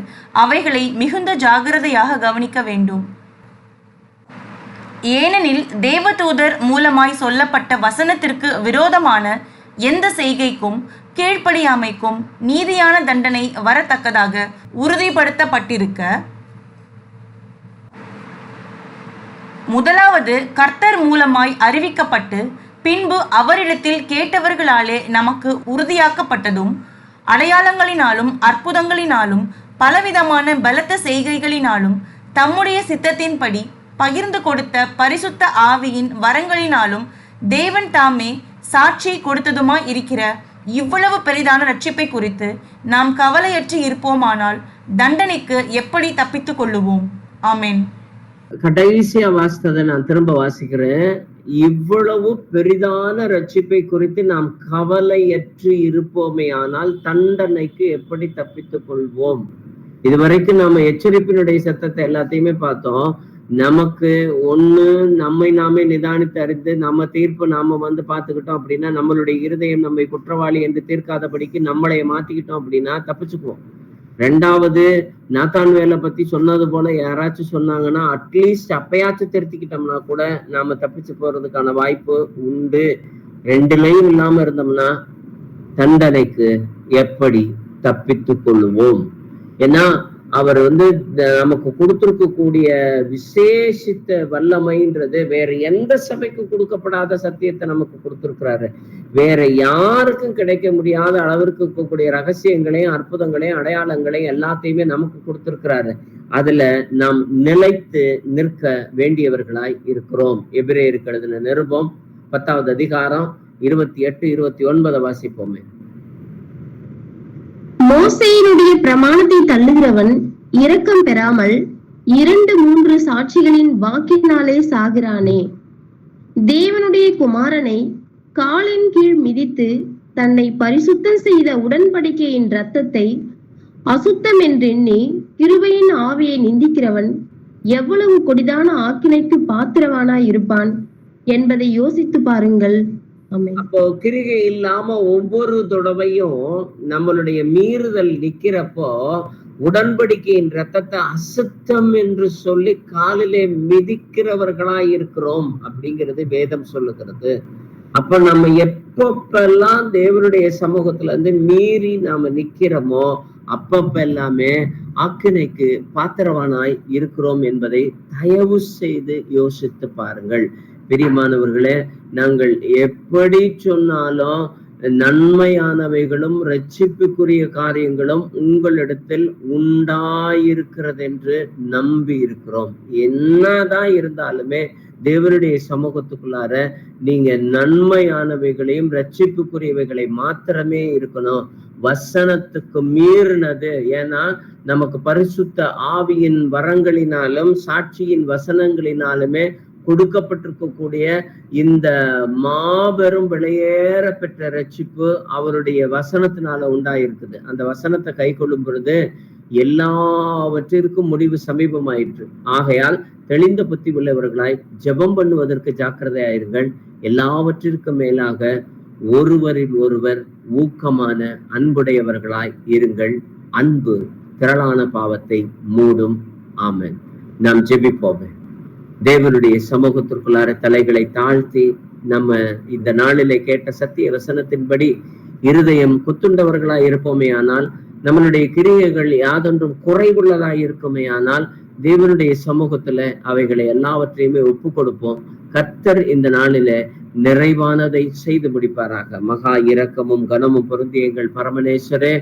அவைகளை மிகுந்த ஜாகிரதையாக கவனிக்க வேண்டும். ஏனெனில் தேவதூதர் மூலமாய் சொல்லப்பட்ட வசனத்திற்கு விரோதமான எந்த செய்கைக்கும் கீழ்ப்படியாமைக்கும் நீதியான தண்டனை வரத்தக்கதாக உறுதிப்படுத்தப்பட்டிருக்க, முதலாவது கர்த்தர் மூலமாய் அறிவிக்கப்பட்டு பின்பு அவரிடத்தில் கேட்டவர்களாலே நமக்கு உறுதியாக்கப்பட்டதும், அடையாளங்களினாலும் அற்புதங்களினாலும் பலவிதமான பலத்த செய்கைகளினாலும் தம்முடைய சித்தத்தின்படி பகிர்ந்து கொடுத்த பரிசுத்த ஆவியின் வரங்களினாலும் தேவன் தாமே சாட்சி கொடுத்ததுமாய் இருக்கிற இவ்வளவு பெரிதான ரட்சிப்பை குறித்து நாம் கவலையற்று இருப்போமானால் தண்டனைக்கு எப்படி தப்பித்துக் கொள்ளுவோம்? ஆமென். கடைசியா வாசித்ததை நான் திரும்ப வாசிக்கிறேன். இவ்வளவு பெரிதான ரட்சிப்பை குறித்து நாம் கவலையற்று இருப்போமே ஆனால் தண்டனைக்கு எப்படி தப்பித்துக் கொள்வோம்? இதுவரைக்கும் நாம எச்சரிப்பினுடைய சத்தத்தை எல்லாத்தையுமே பார்த்தோம். நமக்கு ஒண்ணு நம்மை நாமே நிதானித்து அறிந்து நம்ம தீர்ப்பு நாம பார்த்துக்கிட்டோம் அப்படின்னா, நம்மளுடைய இருதயம் நம்மை குற்றவாளி என்று தீர்க்காதபடிக்கு நம்மளைய மாத்திக்கிட்டோம் அப்படின்னா தப்பிச்சுக்குவோம். 2வது, நாத்தான்வேலை பத்தி சொன்னது போல யாராச்சும் சொன்னாங்கன்னா அட்லீஸ்ட் அப்பயாச்சும் திருத்திக்கிட்டோம்னா கூட நாம தப்பிச்சு போறதுக்கான வாய்ப்பு உண்டு. 2லையும் இல்லாம இருந்தோம்னா தண்டனைக்கு எப்படி தப்பித்துக் கொள்ளுவோம். ஏன்னா அவர் நமக்கு கொடுத்திருக்கக்கூடிய விசேஷித்த வல்லமைன்றது வேற எந்த சபைக்கு கொடுக்கப்படாத சத்தியத்தை நமக்கு கொடுத்திருக்கிறாரு. வேற யாருக்கும் கிடைக்க முடியாத அளவிற்கு இருக்கக்கூடிய ரகசியங்களையும் அற்புதங்களையும் அடையாளங்களையும் எல்லாத்தையுமே நமக்கு கொடுத்திருக்கிறாரு. அதுல நாம் நிலைத்து நிற்க வேண்டியவர்களாய் இருக்கிறோம். எபிரேயருக்கு எழுதின நிருபம் 10வது அதிகாரம் 28, 29 வாசிப்போமே. மோசேயினுடைய பிரமாணத்தை தள்ளுகிறவன் இரக்கம் பெறாமல் 2-3 சாட்சிகளின் வாக்கினாலே சாகிறானே. தேவனுடைய குமாரனை காலின் கீழ் மிதித்து தன்னை பரிசுத்தம் செய்த உடன்படிக்கையின் இரத்தத்தை அசுத்தம் என்றெண்ணி கிருபையின் ஆவியை நிந்திக்கிறவன் எவ்வளவு கொடிதான ஆக்கினைக்கு பாத்திரவானாய் இருப்பான் என்பதை யோசித்து பாருங்கள். அப்போ கிரிகை இல்லாம ஒவ்வொரு தடவையும் நம்மளுடைய மீறுதல் நிக்கிறப்போ உடன்படிக்கையின் ரத்தத்தை அசுத்தம் என்று சொல்லி காலிலே மிதிக்கிறவர்களாய் இருக்கிறோம் அப்படிங்கிறது வேதம் சொல்லுகிறது. அப்ப நம்ம எப்பப்பெல்லாம் தேவனுடைய சமூகத்துல மீறி நாம நிக்கிறோமோ அப்பப்ப எல்லாமே ஆக்கினைக்கு பாத்திரவானாய் இருக்கிறோம் என்பதை தயவு செய்து யோசித்து பாருங்கள். பிரியமானவர்களே, நாங்கள் எப்படி சொன்னாலும் நன்மையானவைகளும் ரட்சிப்புக்குரிய காரியங்களும் உங்களிடத்தில் உண்டாயிருக்கிறது என்று நம்பி இருக்கிறோம். என்னதான் இருந்தாலுமே தேவனுடைய சமூகத்துக்குள்ளார நீங்க நன்மையானவைகளையும் ரட்சிப்புக்குரியவைகளை மாத்திரமே இருக்கணும். வசனத்துக்கு மீறினது, ஏன்னா நமக்கு பரிசுத்த ஆவியின் வரங்களினாலும் சாட்சியின் வசனங்களினாலுமே கொடுக்கப்பட்டிருக்கக்கூடிய இந்த மாபெரும் விலையேற பெற்ற ரட்சிப்பு அவருடைய வசனத்தினால உண்டாயிருக்குது. அந்த வசனத்தை கை கொள்ளும் பொழுது எல்லாவற்றிற்கும் முடிவு சமீபமாயிற்று. ஆகையால் தெளிந்த புத்தி உள்ளவர்களாய் ஜெபம் பண்ணுவதற்கு ஜாக்கிரதையாயிருங்கள். எல்லாவற்றிற்கும் மேலாக ஒருவரில் ஒருவர் ஊக்கமான அன்புடையவர்களாய் இருங்கள். அன்பு திரளான பாவத்தை மூடும். ஆமென். நாம் ஜெபிப்போமே. தேவனுடைய சமூகத்திற்குள்ளார தலைகளை தாழ்த்தி நம்ம இந்த நாளிலே கேட்ட சத்திய வசனத்தின்படி இருதயம் குத்துண்டவர்களாய் இருப்போமே ஆனால், நம்மளுடைய கிரியைகள் யாதொன்றும் குறைவுள்ளதாய் இருக்குமே ஆனால், தேவனுடைய சமூகத்துல அவைகளை எல்லாவற்றையுமே ஒப்பு கொடுப்போம். கர்த்தர் இந்த நாளில நிறைவானதை செய்து முடிப்பாராக. மகா இரக்கமும் கனமும் பொருந்திய எங்கள் பரமனேஸ்வரே,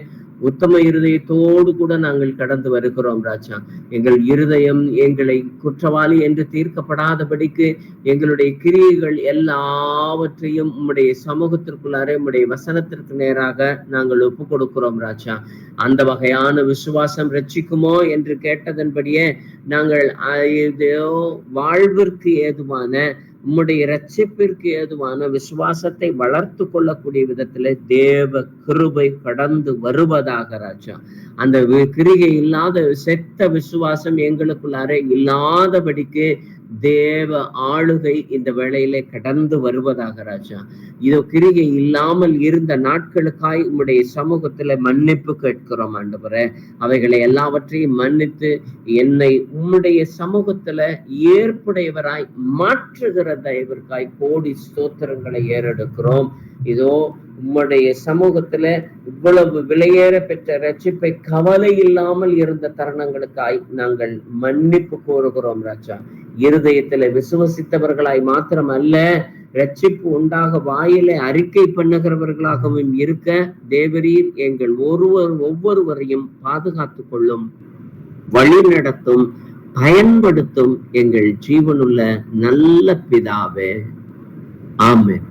உத்தம இருதயத்தோடு கூட நாங்கள் கடந்து வருகிறோம் ராஜா. எங்கள் இருதயம் எங்களை குற்றவாளி என்று தீர்க்கப்படாதபடிக்கு எங்களுடைய கிரியைகள் எல்லாவற்றையும் உம்முடைய சமூகத்திற்குள்ளாரே உம்முடைய வசனத்திற்கு நேராக நாங்கள் ஒப்பு கொடுக்கிறோம் ராஜா. அந்த வகையான விசுவாசம் ரட்சிக்குமோ என்று கேட்டதன்படியே நாங்கள் வாழ்விற்கு ஏதுவான உம்முடைய இரட்சிப்பிற்கு ஏதுவான விசுவாசத்தை வளர்த்து கொள்ளக்கூடிய விதத்துல தேவ கிருபை கடந்து வருவதாக ராஜா. அந்த கிரிகை இல்லாத செத்த விசுவாசம் எங்களுக்குள்ளாரே இல்லாதபடிக்கு தேவ ஆளுகை இந்த வேளையிலே கடந்து வருவதாக ராஜா. இதோ கிரிகை இல்லாமல் இருந்த நாட்களுக்காய் உம்முடைய சமூகத்துல மன்னிப்பு கேட்கிறோம் ஆண்டவரே. அவைகளை எல்லாவற்றையும் மன்னித்து என்னை உம்முடைய சமூகத்துல ஏற்புடையவராய் மாற்றுகிற தயவிற்காய் கோடி ஸ்தோத்திரங்களை ஏறெடுக்கிறோம். இதோ உம்முடைய சமூகத்துல இவ்வளவு விலையேற பெற்ற ரட்சிப்பை கவலை இல்லாமல் இருந்த தருணங்களுக்காய் நாங்கள் மன்னிப்பு கோருகிறோம் ராஜா. இருதயத்துல விசுவசித்தவர்களாய் மாத்திரம் அல்ல, ரட்சிப்பு உண்டாக வாயிலை அறிக்கை பண்ணுகிறவர்களாகவும் இருக்க தேவரீர் எங்கள் ஒவ்வொருவரையும் பாதுகாத்து கொள்ளும், வழி நடத்தும், பயன்படுத்தும் எங்கள் ஜீவனுள்ள நல்ல பிதாவே. ஆமென்.